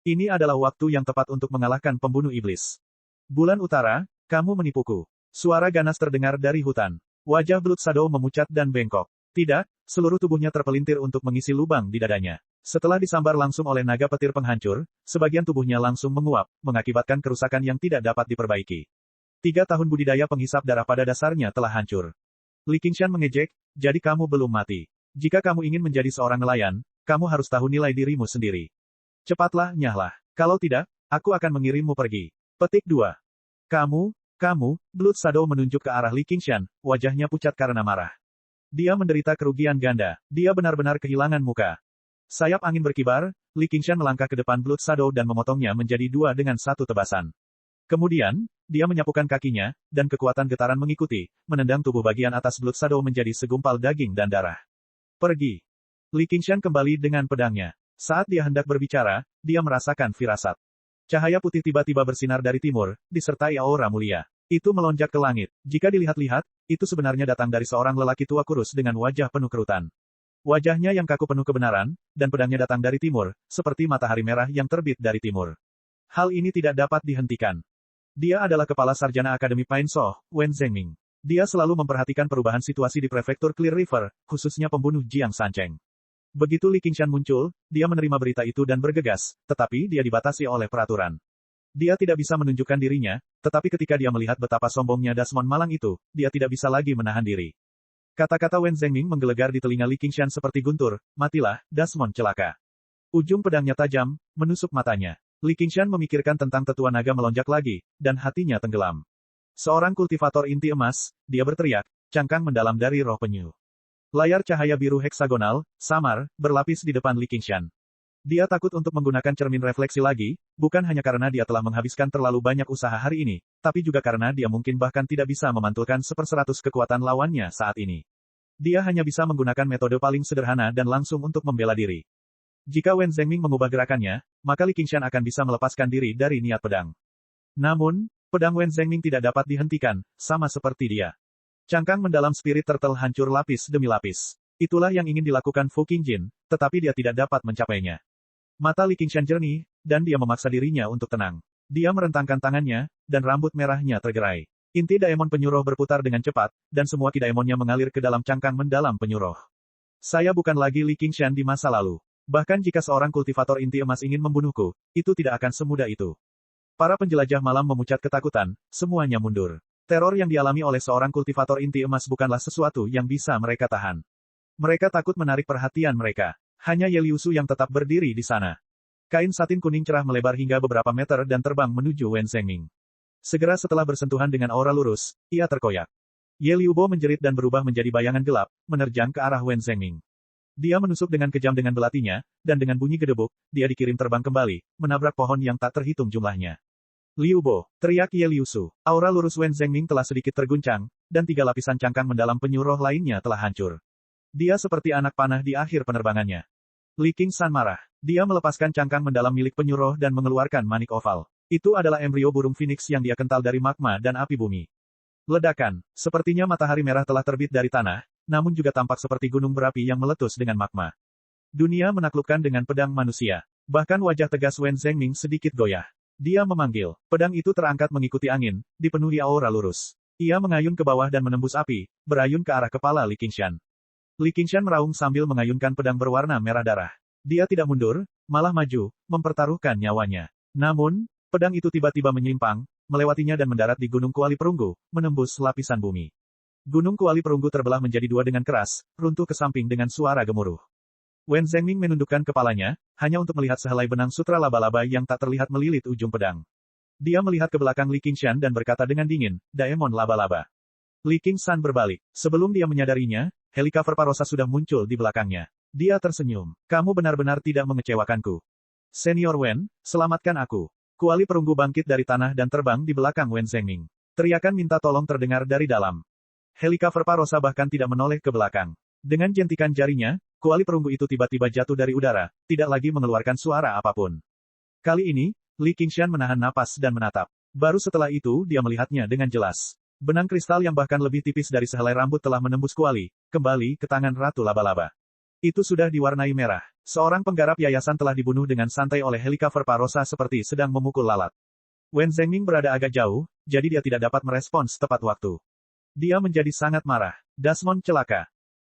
Ini adalah waktu yang tepat untuk mengalahkan pembunuh iblis. Bulan Utara, kamu menipuku. Suara ganas terdengar dari hutan. Wajah Blood Shadow memucat dan bengkok. Tidak, seluruh tubuhnya terpelintir untuk mengisi lubang di dadanya. Setelah disambar langsung oleh naga petir penghancur, sebagian tubuhnya langsung menguap, mengakibatkan kerusakan yang tidak dapat diperbaiki. 3 tahun budidaya penghisap darah pada dasarnya telah hancur. Li Qingshan mengejek, jadi kamu belum mati. Jika kamu ingin menjadi seorang nelayan, kamu harus tahu nilai dirimu sendiri. Cepatlah, nyahlah. Kalau tidak, aku akan mengirimmu pergi. Petik 2. Kamu, Blood Shadow menunjuk ke arah Li Qingshan, wajahnya pucat karena marah. Dia menderita kerugian ganda. Dia benar-benar kehilangan muka. Sayap angin berkibar, Li Qingshan melangkah ke depan Blood Shadow dan memotongnya menjadi 2 dengan 1 tebasan. Kemudian, dia menyapukan kakinya, dan kekuatan getaran mengikuti, menendang tubuh bagian atas Blood Shadow menjadi segumpal daging dan darah. Pergi. Li Qingshan kembali dengan pedangnya. Saat dia hendak berbicara, dia merasakan firasat. Cahaya putih tiba-tiba bersinar dari timur, disertai aura mulia. Itu melonjak ke langit. Jika dilihat-lihat, itu sebenarnya datang dari seorang lelaki tua kurus dengan wajah penuh kerutan. Wajahnya yang kaku penuh kebenaran, dan pedangnya datang dari timur, seperti matahari merah yang terbit dari timur. Hal ini tidak dapat dihentikan. Dia adalah kepala sarjana Akademi Pain Soh, Wen Zhengming. Dia selalu memperhatikan perubahan situasi di prefektur Clear River, khususnya pembunuh Jiang Sancheng. Begitu Li Qingshan muncul, dia menerima berita itu dan bergegas, tetapi dia dibatasi oleh peraturan. Dia tidak bisa menunjukkan dirinya, tetapi ketika dia melihat betapa sombongnya Desmond malang itu, dia tidak bisa lagi menahan diri. Kata-kata Wen Zhengming menggelegar di telinga Li Qingshan seperti guntur, matilah, Desmond celaka. Ujung pedangnya tajam, menusuk matanya. Li Qingshan memikirkan tentang tetua naga melonjak lagi, dan hatinya tenggelam. Seorang kultivator inti emas, dia berteriak, cangkang mendalam dari roh penyu. Layar cahaya biru heksagonal, samar, berlapis di depan Li Qingshan. Dia takut untuk menggunakan cermin refleksi lagi, bukan hanya karena dia telah menghabiskan terlalu banyak usaha hari ini, tapi juga karena dia mungkin bahkan tidak bisa memantulkan 1/100 kekuatan lawannya saat ini. Dia hanya bisa menggunakan metode paling sederhana dan langsung untuk membela diri. Jika Wen Zhengming mengubah gerakannya, maka Li Qingshan akan bisa melepaskan diri dari niat pedang. Namun, pedang Wen Zhengming tidak dapat dihentikan, sama seperti dia. Cangkang mendalam spirit turtle hancur lapis demi lapis. Itulah yang ingin dilakukan Fu Qingjin, tetapi dia tidak dapat mencapainya. Mata Li Qingshan jernih, dan dia memaksa dirinya untuk tenang. Dia merentangkan tangannya, dan rambut merahnya tergerai. Inti daemon penyuruh berputar dengan cepat, dan semua ki daemonnya mengalir ke dalam cangkang mendalam penyuruh. Saya bukan lagi Li Qingshan di masa lalu. Bahkan jika seorang kultivator inti emas ingin membunuhku, itu tidak akan semudah itu. Para penjelajah malam memucat ketakutan, semuanya mundur. Teror yang dialami oleh seorang kultivator inti emas bukanlah sesuatu yang bisa mereka tahan. Mereka takut menarik perhatian mereka. Hanya Ye Liusu yang tetap berdiri di sana. Kain satin kuning cerah melebar hingga beberapa meter dan terbang menuju Wen Zhengming. Segera setelah bersentuhan dengan aura lurus, ia terkoyak. Ye Liubo menjerit dan berubah menjadi bayangan gelap, menerjang ke arah Wen Zhengming. Dia menusuk dengan kejam dengan belatinya, dan dengan bunyi gedebuk, dia dikirim terbang kembali, menabrak pohon yang tak terhitung jumlahnya. Liubo, teriak Ye Liusu. Aura lurus Wen Zhengming telah sedikit terguncang, dan 3 lapisan cangkang mendalam penyuruh lainnya telah hancur. Dia seperti anak panah di akhir penerbangannya. Li Qingshan marah. Dia melepaskan cangkang mendalam milik penyuruh dan mengeluarkan manik oval. Itu adalah embrio burung phoenix yang dia kental dari magma dan api bumi. Ledakan. Sepertinya matahari merah telah terbit dari tanah, namun juga tampak seperti gunung berapi yang meletus dengan magma. Dunia menaklukkan dengan pedang manusia. Bahkan wajah tegas Wen Zhengming sedikit goyah. Dia memanggil. Pedang itu terangkat mengikuti angin, dipenuhi aura lurus. Ia mengayun ke bawah dan menembus api, berayun ke arah kepala Li Qingshan. Li Qingshan meraung sambil mengayunkan pedang berwarna merah darah. Dia tidak mundur, malah maju, mempertaruhkan nyawanya. Namun, pedang itu tiba-tiba menyimpang, melewatinya dan mendarat di Gunung Kuali Perunggu, menembus lapisan bumi. Gunung Kuali Perunggu terbelah menjadi 2 dengan keras, runtuh ke samping dengan suara gemuruh. Wen Zhengming menundukkan kepalanya, hanya untuk melihat sehelai benang sutra laba-laba yang tak terlihat melilit ujung pedang. Dia melihat ke belakang Li Qingshan dan berkata dengan dingin, "Daemon laba-laba." Li Qingshan berbalik. Sebelum dia menyadarinya, Helika Verparosa sudah muncul di belakangnya. Dia tersenyum. "Kamu benar-benar tidak mengecewakanku. Senior Wen, selamatkan aku." Kuali Perunggu bangkit dari tanah dan terbang di belakang Wen Zhengming. Teriakan minta tolong terdengar dari dalam. Helika Verparosa bahkan tidak menoleh ke belakang. Dengan jentikan jarinya, Kuali Perunggu itu tiba-tiba jatuh dari udara, tidak lagi mengeluarkan suara apapun. Kali ini, Li Qingshan menahan napas dan menatap. Baru setelah itu dia melihatnya dengan jelas. Benang kristal yang bahkan lebih tipis dari sehelai rambut telah menembus kuali, kembali ke tangan Ratu Laba-Laba. Itu sudah diwarnai merah. Seorang penggarap yayasan telah dibunuh dengan santai oleh Helika Verparosa seperti sedang memukul lalat. Wen Zhengming berada agak jauh, jadi dia tidak dapat merespons tepat waktu. Dia menjadi sangat marah. Dasmon celaka.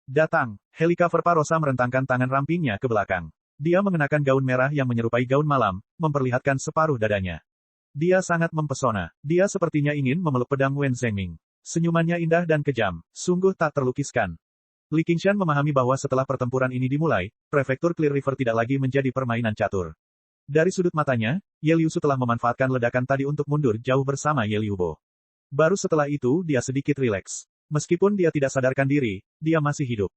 Datang. Helika Verparosa merentangkan tangan rampingnya ke belakang. Dia mengenakan gaun merah yang menyerupai gaun malam, memperlihatkan separuh dadanya. Dia sangat mempesona. Dia sepertinya ingin memeluk pedang Wen Zhengming. Senyumannya indah dan kejam, sungguh tak terlukiskan. Li Qingshan memahami bahwa setelah pertempuran ini dimulai, prefektur Clear River tidak lagi menjadi permainan catur. Dari sudut matanya, Ye Liusu telah memanfaatkan ledakan tadi untuk mundur jauh bersama Ye Liubo. Baru setelah itu dia sedikit rileks. Meskipun dia tidak sadarkan diri, dia masih hidup.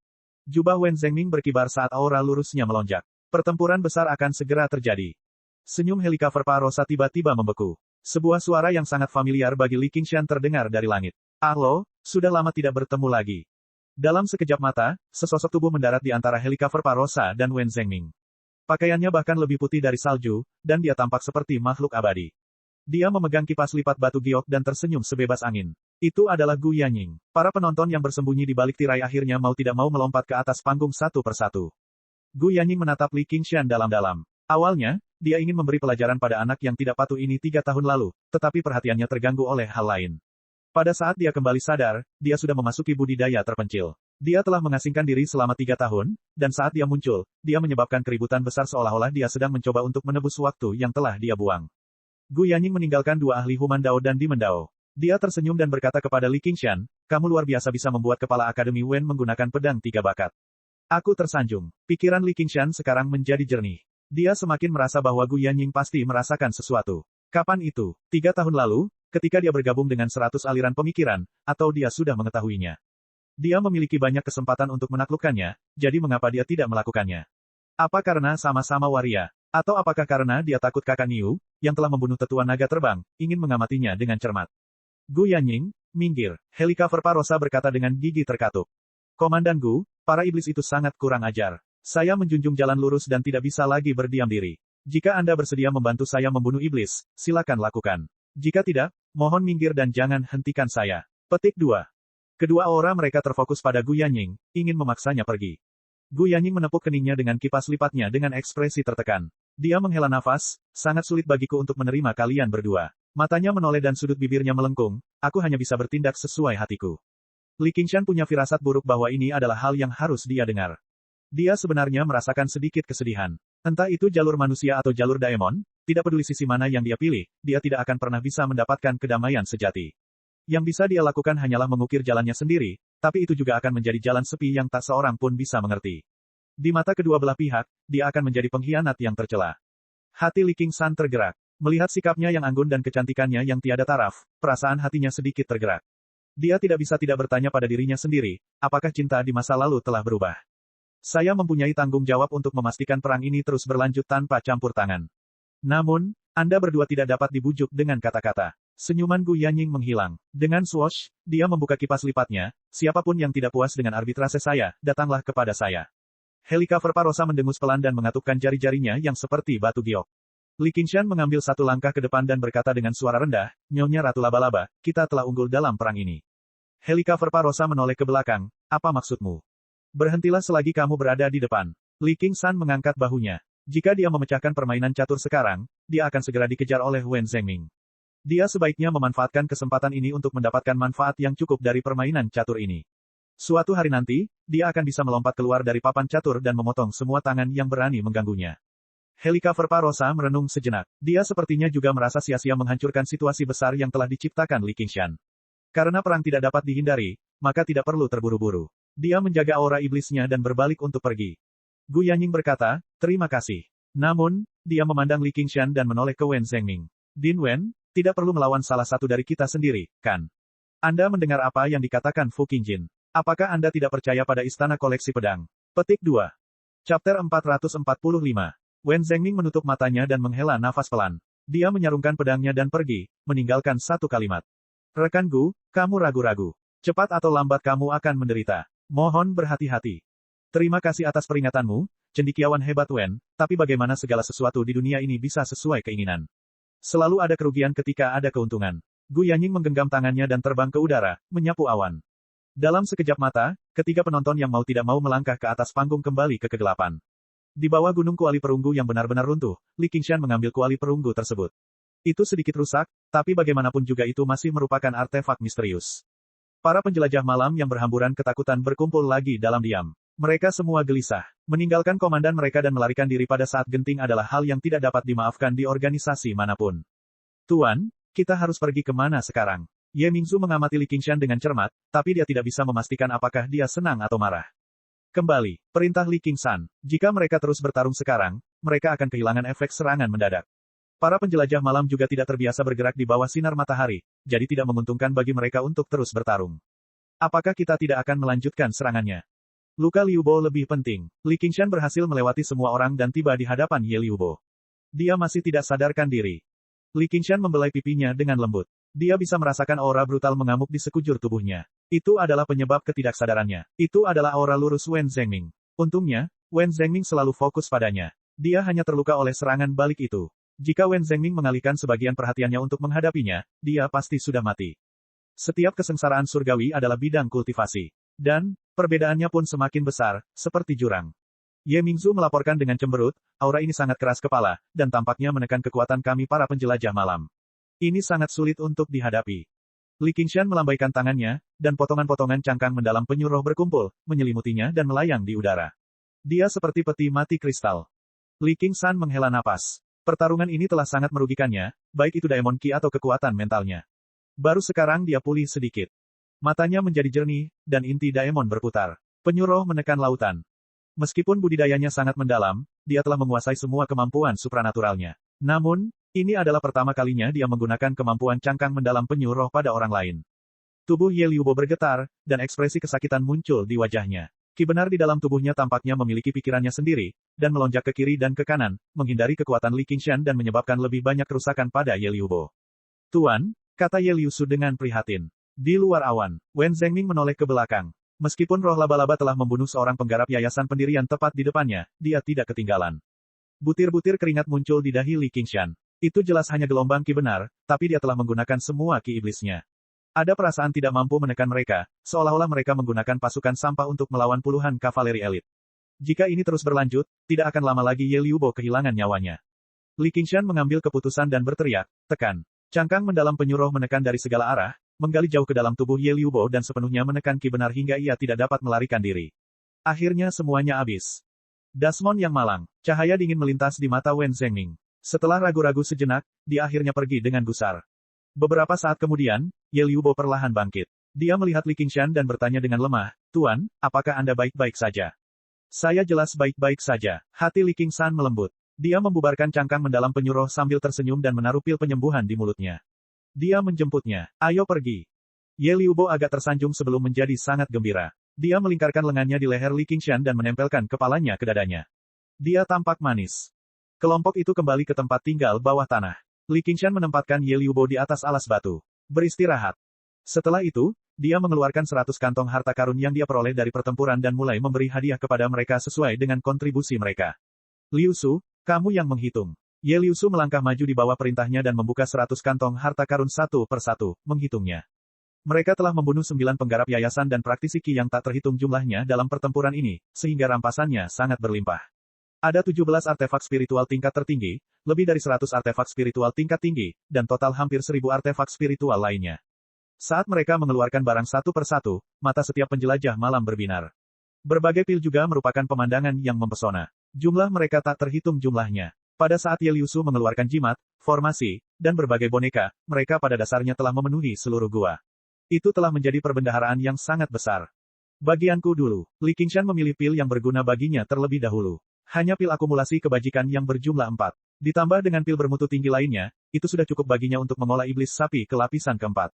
Jubah Wen Zhengming berkibar saat aura lurusnya melonjak. Pertempuran besar akan segera terjadi. Senyum Helika Verparosa tiba-tiba membeku. Sebuah suara yang sangat familiar bagi Li Qingshan terdengar dari langit. "Ah lo, sudah lama tidak bertemu lagi." Dalam sekejap mata, sesosok tubuh mendarat di antara Helika Verparosa dan Wen Zhengming. Pakaiannya bahkan lebih putih dari salju, dan dia tampak seperti makhluk abadi. Dia memegang kipas lipat batu giok dan tersenyum sebebas angin. Itu adalah Gu Yanying. Para penonton yang bersembunyi di balik tirai akhirnya mau tidak mau melompat ke atas panggung satu persatu. Gu Yanying menatap Li Qingshan dalam-dalam. Awalnya, dia ingin memberi pelajaran pada anak yang tidak patuh ini 3 tahun lalu, tetapi perhatiannya terganggu oleh hal lain. Pada saat dia kembali sadar, dia sudah memasuki budidaya terpencil. Dia telah mengasingkan diri selama 3 tahun, dan saat dia muncul, dia menyebabkan keributan besar seolah-olah dia sedang mencoba untuk menebus waktu yang telah dia buang. Gu Yanying meninggalkan 2 ahli Human Dao dan Demon Dao. Dia tersenyum dan berkata kepada Li Qingshan, "Kamu luar biasa bisa membuat kepala Akademi Wen menggunakan pedang 3 bakat." Aku tersanjung. Pikiran Li Qingshan sekarang menjadi jernih. Dia semakin merasa bahwa Gu Yanying pasti merasakan sesuatu. Kapan itu? 3 tahun lalu, ketika dia bergabung dengan 100 aliran pemikiran, atau dia sudah mengetahuinya. Dia memiliki banyak kesempatan untuk menaklukkannya, jadi mengapa dia tidak melakukannya? Apa karena sama-sama waria? Atau apakah karena dia takut kakak Niu, yang telah membunuh tetua naga terbang, ingin mengamatinya dengan cermat? Gu Yanying, minggir, Helikopter Parosa berkata dengan gigi terkatup. Komandan Gu, para iblis itu sangat kurang ajar. Saya menjunjung jalan lurus dan tidak bisa lagi berdiam diri. Jika Anda bersedia membantu saya membunuh iblis, silakan lakukan. Jika tidak, mohon minggir dan jangan hentikan saya. Petik 2. Kedua orang mereka terfokus pada Gu Yanying, ingin memaksanya pergi. Gu Yanying menepuk keningnya dengan kipas lipatnya dengan ekspresi tertekan. Dia menghela nafas, sangat sulit bagiku untuk menerima kalian berdua. Matanya menoleh dan sudut bibirnya melengkung, aku hanya bisa bertindak sesuai hatiku. Li Qingshan punya firasat buruk bahwa ini adalah hal yang harus dia dengar. Dia sebenarnya merasakan sedikit kesedihan. Entah itu jalur manusia atau jalur daemon, tidak peduli sisi mana yang dia pilih, dia tidak akan pernah bisa mendapatkan kedamaian sejati. Yang bisa dia lakukan hanyalah mengukir jalannya sendiri, tapi itu juga akan menjadi jalan sepi yang tak seorang pun bisa mengerti. Di mata kedua belah pihak, dia akan menjadi pengkhianat yang tercela. Hati Li Qingshan tergerak. Melihat sikapnya yang anggun dan kecantikannya yang tiada taraf, perasaan hatinya sedikit tergerak. Dia tidak bisa tidak bertanya pada dirinya sendiri, apakah cinta di masa lalu telah berubah. Saya mempunyai tanggung jawab untuk memastikan perang ini terus berlanjut tanpa campur tangan. Namun, Anda berdua tidak dapat dibujuk dengan kata-kata. Senyuman Gu Yanying menghilang. Dengan swoosh, dia membuka kipas lipatnya, siapapun yang tidak puas dengan arbitrase saya, datanglah kepada saya. Helikopter Parosa mendengus pelan dan mengatupkan jari-jarinya yang seperti batu giok. Li Qingshan mengambil satu langkah ke depan dan berkata dengan suara rendah, Nyonya Ratu Laba-Laba, kita telah unggul dalam perang ini. Helikopter Parosa menoleh ke belakang, apa maksudmu? Berhentilah selagi kamu berada di depan. Li Qingshan mengangkat bahunya. Jika dia memecahkan permainan catur sekarang, dia akan segera dikejar oleh Wen Zhengming. Dia sebaiknya memanfaatkan kesempatan ini untuk mendapatkan manfaat yang cukup dari permainan catur ini. Suatu hari nanti, dia akan bisa melompat keluar dari papan catur dan memotong semua tangan yang berani mengganggunya. Helikopter Parosa merenung sejenak. Dia sepertinya juga merasa sia-sia menghancurkan situasi besar yang telah diciptakan Li Qingshan. Karena perang tidak dapat dihindari, maka tidak perlu terburu-buru. Dia menjaga aura iblisnya dan berbalik untuk pergi. Gu Yanying berkata, terima kasih. Namun, dia memandang Li Qingshan dan menoleh ke Wen Zhengming. Din Wen, tidak perlu melawan salah satu dari kita sendiri, kan? Anda mendengar apa yang dikatakan Fu Qingjin. Apakah Anda tidak percaya pada istana koleksi pedang? Petik 2. Chapter 445. Wen Zhengming menutup matanya dan menghela nafas pelan. Dia menyarungkan pedangnya dan pergi, meninggalkan satu kalimat. Rekan Gu, kamu ragu-ragu. Cepat atau lambat kamu akan menderita. Mohon berhati-hati. Terima kasih atas peringatanmu, cendekiawan hebat Wen, tapi bagaimana segala sesuatu di dunia ini bisa sesuai keinginan? Selalu ada kerugian ketika ada keuntungan. Gu Yanying menggenggam tangannya dan terbang ke udara, menyapu awan. Dalam sekejap mata, ketiga penonton yang mau tidak mau melangkah ke atas panggung kembali ke kegelapan. Di bawah gunung kuali perunggu yang benar-benar runtuh, Li Qingshan mengambil kuali perunggu tersebut. Itu sedikit rusak, tapi bagaimanapun juga itu masih merupakan artefak misterius. Para penjelajah malam yang berhamburan ketakutan berkumpul lagi dalam diam. Mereka semua gelisah. Meninggalkan komandan mereka dan melarikan diri pada saat genting adalah hal yang tidak dapat dimaafkan di organisasi manapun. Tuan, kita harus pergi kemana sekarang? Ye Mingzu mengamati Li Qingshan dengan cermat, tapi dia tidak bisa memastikan apakah dia senang atau marah. Kembali, perintah Li Qingshan. Jika mereka terus bertarung sekarang, mereka akan kehilangan efek serangan mendadak. Para penjelajah malam juga tidak terbiasa bergerak di bawah sinar matahari, jadi tidak menguntungkan bagi mereka untuk terus bertarung. Apakah kita tidak akan melanjutkan serangannya? Luka Liu Bo lebih penting. Li Qingshan berhasil melewati semua orang dan tiba di hadapan Ye Liu Bo. Dia masih tidak sadarkan diri. Li Qingshan membelai pipinya dengan lembut. Dia bisa merasakan aura brutal mengamuk di sekujur tubuhnya. Itu adalah penyebab ketidaksadarannya. Itu adalah aura lurus Wen Zhengming. Untungnya, Wen Zhengming selalu fokus padanya. Dia hanya terluka oleh serangan balik itu. Jika Wen Zhengming mengalihkan sebagian perhatiannya untuk menghadapinya, dia pasti sudah mati. Setiap kesengsaraan surgawi adalah bidang kultivasi. Dan, perbedaannya pun semakin besar, seperti jurang. Ye Mingzu melaporkan dengan cemberut, aura ini sangat keras kepala, dan tampaknya menekan kekuatan kami para penjelajah malam. Ini sangat sulit untuk dihadapi. Li Qingshan melambaikan tangannya, dan potongan-potongan cangkang mendalam penyu roh berkumpul, menyelimutinya dan melayang di udara. Dia seperti peti mati kristal. Li Qingshan menghela napas. Pertarungan ini telah sangat merugikannya, baik itu Daemon Ki atau kekuatan mentalnya. Baru sekarang dia pulih sedikit. Matanya menjadi jernih, dan inti Daemon berputar. Penyu roh menekan lautan. Meskipun budidayanya sangat mendalam, dia telah menguasai semua kemampuan supranaturalnya. Namun, ini adalah pertama kalinya dia menggunakan kemampuan cangkang mendalam penyu roh pada orang lain. Tubuh Ye Liu Bo bergetar, dan ekspresi kesakitan muncul di wajahnya. Ki benar di dalam tubuhnya tampaknya memiliki pikirannya sendiri, dan melonjak ke kiri dan ke kanan, menghindari kekuatan Li Qingshan dan menyebabkan lebih banyak kerusakan pada Ye Liubo. Tuan, kata Ye Liusu dengan prihatin. Di luar awan, Wen Zhengming menoleh ke belakang. Meskipun roh laba-laba telah membunuh seorang penggarap yayasan pendirian tepat di depannya, dia tidak ketinggalan. Butir-butir keringat muncul di dahi Li Qingshan. Itu jelas hanya gelombang ki benar, tapi dia telah menggunakan semua ki iblisnya. Ada perasaan tidak mampu menekan mereka, seolah-olah mereka menggunakan pasukan sampah untuk melawan puluhan kavaleri elit. Jika ini terus berlanjut, tidak akan lama lagi Ye Liubo kehilangan nyawanya. Li Qingshan mengambil keputusan dan berteriak, tekan. Cangkang mendalam penyuruh menekan dari segala arah, menggali jauh ke dalam tubuh Ye Liubo dan sepenuhnya menekan ki benar hingga ia tidak dapat melarikan diri. Akhirnya semuanya habis. Dasmon yang malang, cahaya dingin melintas di mata Wen Zhengming. Setelah ragu-ragu sejenak, dia akhirnya pergi dengan gusar. Beberapa saat kemudian, Ye Liubo perlahan bangkit. Dia melihat Li Qingshan dan bertanya dengan lemah, Tuan, apakah Anda baik-baik saja? Saya jelas baik-baik saja. Hati Li Qingshan melembut. Dia membubarkan cangkang mendalam penyuruh sambil tersenyum dan menaruh pil penyembuhan di mulutnya. Dia menjemputnya. Ayo pergi. Ye Liubo agak tersanjung sebelum menjadi sangat gembira. Dia melingkarkan lengannya di leher Li Qingshan dan menempelkan kepalanya ke dadanya. Dia tampak manis. Kelompok itu kembali ke tempat tinggal bawah tanah. Li Qingshan menempatkan Ye Liubo di atas alas batu. Beristirahat. Setelah itu, dia mengeluarkan 100 kantong harta karun yang dia peroleh dari pertempuran dan mulai memberi hadiah kepada mereka sesuai dengan kontribusi mereka. Liusu, kamu yang menghitung. Ye Liusu melangkah maju di bawah perintahnya dan membuka 100 kantong harta karun satu per satu, menghitungnya. Mereka telah membunuh 9 penggarap yayasan dan praktisi ki yang tak terhitung jumlahnya dalam pertempuran ini, sehingga rampasannya sangat berlimpah. Ada 17 artefak spiritual tingkat tertinggi, lebih dari 100 artefak spiritual tingkat tinggi, dan total hampir 1000 artefak spiritual lainnya. Saat mereka mengeluarkan barang satu per satu, mata setiap penjelajah malam berbinar. Berbagai pil juga merupakan pemandangan yang mempesona. Jumlah mereka tak terhitung jumlahnya. Pada saat Ye Liusu mengeluarkan jimat, formasi, dan berbagai boneka, mereka pada dasarnya telah memenuhi seluruh gua. Itu telah menjadi perbendaharaan yang sangat besar. Bagianku dulu, Li Qingshan memilih pil yang berguna baginya terlebih dahulu. Hanya pil akumulasi kebajikan yang berjumlah 4. Ditambah dengan pil bermutu tinggi lainnya, itu sudah cukup baginya untuk mengolah iblis sapi ke lapisan keempat.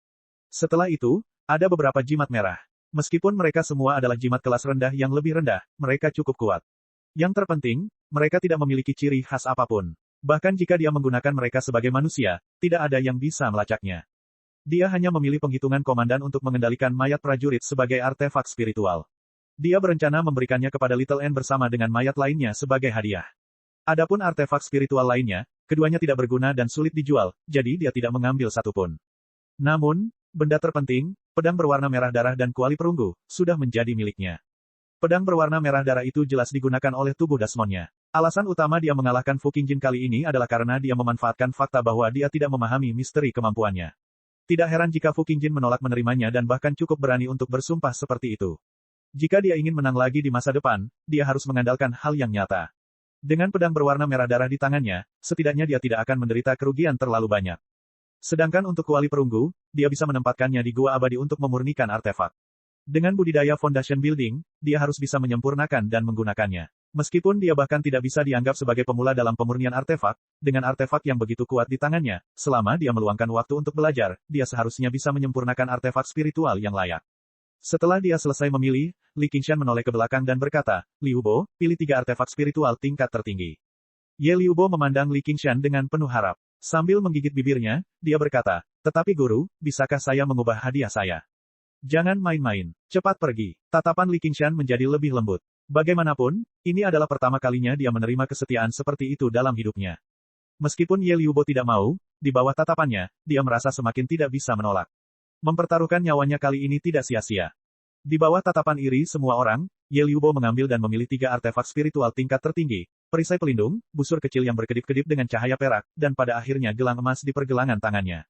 Setelah itu, ada beberapa jimat merah. Meskipun mereka semua adalah jimat kelas rendah yang lebih rendah, mereka cukup kuat. Yang terpenting, mereka tidak memiliki ciri khas apapun. Bahkan jika dia menggunakan mereka sebagai manusia, tidak ada yang bisa melacaknya. Dia hanya memilih penghitungan komandan untuk mengendalikan mayat prajurit sebagai artefak spiritual. Dia berencana memberikannya kepada Little N bersama dengan mayat lainnya sebagai hadiah. Adapun artefak spiritual lainnya, keduanya tidak berguna dan sulit dijual, jadi dia tidak mengambil satupun. Namun, benda terpenting, pedang berwarna merah darah dan kuali perunggu, sudah menjadi miliknya. Pedang berwarna merah darah itu jelas digunakan oleh tubuh Dasmonnya. Alasan utama dia mengalahkan Fu Qingjin kali ini adalah karena dia memanfaatkan fakta bahwa dia tidak memahami misteri kemampuannya. Tidak heran jika Fu Qingjin menolak menerimanya dan bahkan cukup berani untuk bersumpah seperti itu. Jika dia ingin menang lagi di masa depan, dia harus mengandalkan hal yang nyata. Dengan pedang berwarna merah darah di tangannya, setidaknya dia tidak akan menderita kerugian terlalu banyak. Sedangkan untuk kuali perunggu, dia bisa menempatkannya di gua abadi untuk memurnikan artefak. Dengan budidaya foundation building, dia harus bisa menyempurnakan dan menggunakannya. Meskipun dia bahkan tidak bisa dianggap sebagai pemula dalam pemurnian artefak, dengan artefak yang begitu kuat di tangannya, selama dia meluangkan waktu untuk belajar, dia seharusnya bisa menyempurnakan artefak spiritual yang layak. Setelah dia selesai memilih, Li Qingshan menoleh ke belakang dan berkata, Liubo, pilih 3 artefak spiritual tingkat tertinggi. Ye Liubo memandang Li Qingshan dengan penuh harap. Sambil menggigit bibirnya, dia berkata, tetapi guru, bisakah saya mengubah hadiah saya? Jangan main-main. Cepat pergi. Tatapan Li Qingshan menjadi lebih lembut. Bagaimanapun, ini adalah pertama kalinya dia menerima kesetiaan seperti itu dalam hidupnya. Meskipun Ye Liubo tidak mau, di bawah tatapannya, dia merasa semakin tidak bisa menolak. Mempertaruhkan nyawanya kali ini tidak sia-sia. Di bawah tatapan iri semua orang, Ye Liubo mengambil dan memilih 3 artefak spiritual tingkat tertinggi, perisai pelindung, busur kecil yang berkedip-kedip dengan cahaya perak, dan pada akhirnya gelang emas di pergelangan tangannya.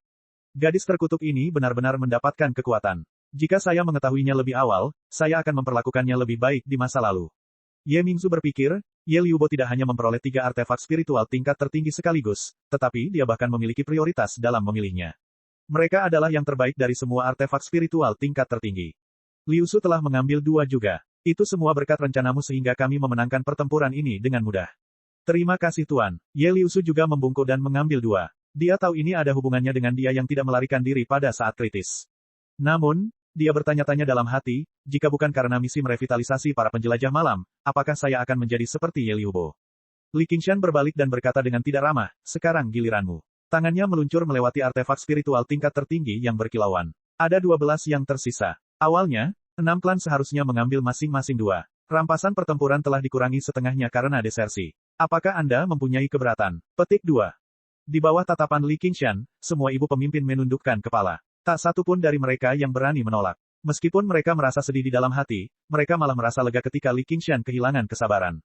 Gadis terkutuk ini benar-benar mendapatkan kekuatan. Jika saya mengetahuinya lebih awal, saya akan memperlakukannya lebih baik di masa lalu. Ye Mingzu berpikir, Ye Liubo tidak hanya memperoleh 3 artefak spiritual tingkat tertinggi sekaligus, tetapi dia bahkan memiliki prioritas dalam memilihnya. Mereka adalah yang terbaik dari semua artefak spiritual tingkat tertinggi. Liusu telah mengambil 2 juga. Itu semua berkat rencanamu sehingga kami memenangkan pertempuran ini dengan mudah. Terima kasih Tuan. Ye Liusu juga membungkuk dan mengambil 2. Dia tahu ini ada hubungannya dengan dia yang tidak melarikan diri pada saat kritis. Namun, dia bertanya-tanya dalam hati, jika bukan karena misi merevitalisasi para penjelajah malam, apakah saya akan menjadi seperti Ye Liubo? Li Qingshan berbalik dan berkata dengan tidak ramah, sekarang giliranmu. Tangannya meluncur melewati artefak spiritual tingkat tertinggi yang berkilauan. Ada 12 yang tersisa. Awalnya, 6 klan seharusnya mengambil masing-masing 2. Rampasan pertempuran telah dikurangi setengahnya karena desersi. Apakah Anda mempunyai keberatan? Petik 2. Di bawah tatapan Li Qingshan, semua ibu pemimpin menundukkan kepala. Tak satu pun dari mereka yang berani menolak. Meskipun mereka merasa sedih di dalam hati, mereka malah merasa lega ketika Li Qingshan kehilangan kesabaran.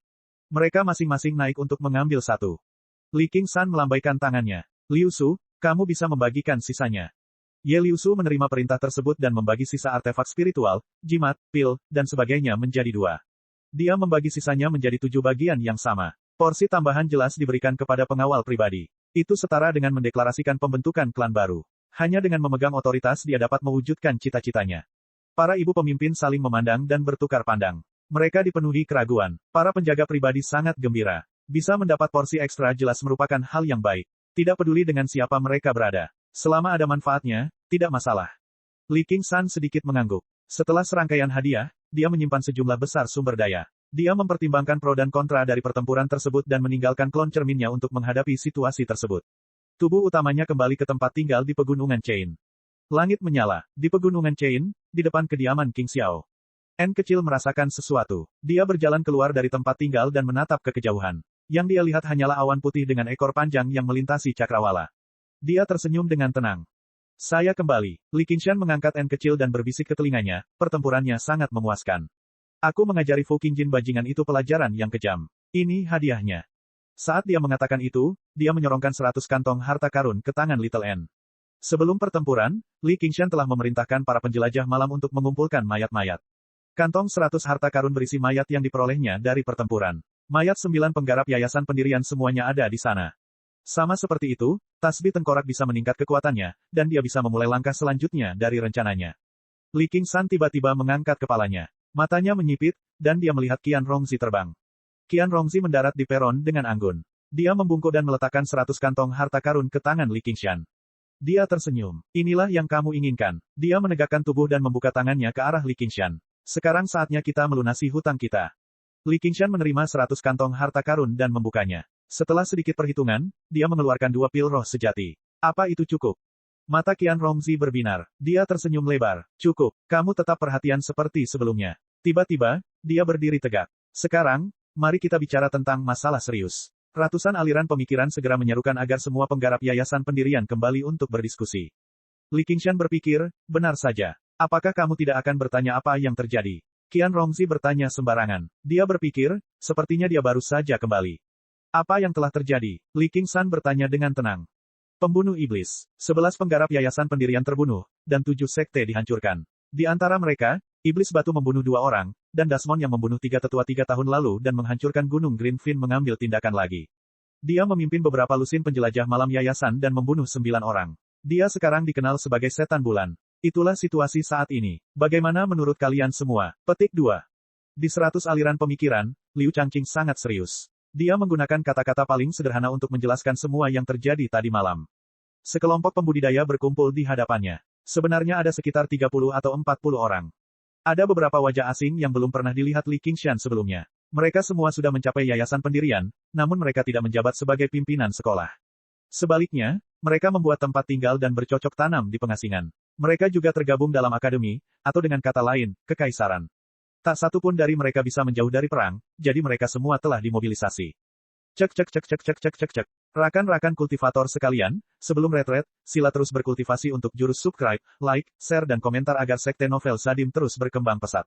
Mereka masing-masing naik untuk mengambil satu. Li Qingshan melambaikan tangannya. Liu Su, kamu bisa membagikan sisanya. Ye Liu Su menerima perintah tersebut dan membagi sisa artefak spiritual, jimat, pil, dan sebagainya menjadi 2. Dia membagi sisanya menjadi 7 bagian yang sama. Porsi tambahan jelas diberikan kepada pengawal pribadi. Itu setara dengan mendeklarasikan pembentukan klan baru. Hanya dengan memegang otoritas dia dapat mewujudkan cita-citanya. Para ibu pemimpin saling memandang dan bertukar pandang. Mereka dipenuhi keraguan. Para penjaga pribadi sangat gembira. Bisa mendapat porsi ekstra jelas merupakan hal yang baik. Tidak peduli dengan siapa mereka berada. Selama ada manfaatnya, tidak masalah. Li Qingshan sedikit mengangguk. Setelah serangkaian hadiah, dia menyimpan sejumlah besar sumber daya. Dia mempertimbangkan pro dan kontra dari pertempuran tersebut dan meninggalkan klon cerminnya untuk menghadapi situasi tersebut. Tubuh utamanya kembali ke tempat tinggal di Pegunungan Chain. Langit menyala. Di Pegunungan Chain, di depan kediaman King Xiao. N kecil merasakan sesuatu. Dia berjalan keluar dari tempat tinggal dan menatap ke kejauhan. Yang dia lihat hanyalah awan putih dengan ekor panjang yang melintasi cakrawala. Dia tersenyum dengan tenang. Saya kembali. Li Qingshan mengangkat N kecil dan berbisik ke telinganya, pertempurannya sangat memuaskan. Aku mengajari Fu Qingjin bajingan itu pelajaran yang kejam. Ini hadiahnya. Saat dia mengatakan itu, dia menyorongkan 100 kantong harta karun ke tangan Little N. Sebelum pertempuran, Li Qingshan telah memerintahkan para penjelajah malam untuk mengumpulkan mayat-mayat. Kantong 100 harta karun berisi mayat yang diperolehnya dari pertempuran. Mayat 9 penggarap yayasan pendirian semuanya ada di sana. Sama seperti itu, tasbih tengkorak bisa meningkat kekuatannya, dan dia bisa memulai langkah selanjutnya dari rencananya. Li Qingshan tiba-tiba mengangkat kepalanya. Matanya menyipit, dan dia melihat Qian Rongzi terbang. Qian Rongzi mendarat di peron dengan anggun. Dia membungkuk dan meletakkan 100 kantong harta karun ke tangan Li Qingshan. Dia tersenyum. Inilah yang kamu inginkan. Dia menegakkan tubuh dan membuka tangannya ke arah Li Qingshan. Sekarang saatnya kita melunasi hutang kita. Li Qingshan menerima 100 kantong harta karun dan membukanya. Setelah sedikit perhitungan, dia mengeluarkan 2 pil roh sejati. Apa itu cukup? Mata Qian Rongzi berbinar. Dia tersenyum lebar. Cukup. Kamu tetap perhatian seperti sebelumnya. Tiba-tiba, dia berdiri tegak. Sekarang, mari kita bicara tentang masalah serius. Ratusan aliran pemikiran segera menyerukan agar semua penggarap yayasan pendirian kembali untuk berdiskusi. Li Qingshan berpikir, benar saja. Apakah kamu tidak akan bertanya apa yang terjadi? Qian Rongzi bertanya sembarangan. Dia berpikir, sepertinya dia baru saja kembali. Apa yang telah terjadi? Li Qingshan bertanya dengan tenang. Pembunuh iblis. 11 penggarap yayasan pendirian terbunuh, dan 7 sekte dihancurkan. Di antara mereka, iblis batu membunuh 2 orang, dan Dasmon yang membunuh 3 tetua 3 tahun lalu dan menghancurkan gunung Greenfin mengambil tindakan lagi. Dia memimpin beberapa lusin penjelajah malam yayasan dan membunuh 9 orang. Dia sekarang dikenal sebagai setan bulan. Itulah situasi saat ini. Bagaimana menurut kalian semua? Petik 2. Di 100 aliran pemikiran, Liu Changqing sangat serius. Dia menggunakan kata-kata paling sederhana untuk menjelaskan semua yang terjadi tadi malam. Sekelompok pembudidaya berkumpul di hadapannya. Sebenarnya ada sekitar 30 atau 40 orang. Ada beberapa wajah asing yang belum pernah dilihat Li Qingshan sebelumnya. Mereka semua sudah mencapai yayasan pendirian, namun mereka tidak menjabat sebagai pimpinan sekolah. Sebaliknya, mereka membuat tempat tinggal dan bercocok tanam di pengasingan. Mereka juga tergabung dalam akademi, atau dengan kata lain, kekaisaran. Tak satu pun dari mereka bisa menjauh dari perang, jadi mereka semua telah dimobilisasi. Cek. Rakan-rakan kultivator sekalian, sebelum retret, sila terus berkultivasi untuk jurus subscribe, like, share dan komentar agar sekte novel Sadim terus berkembang pesat.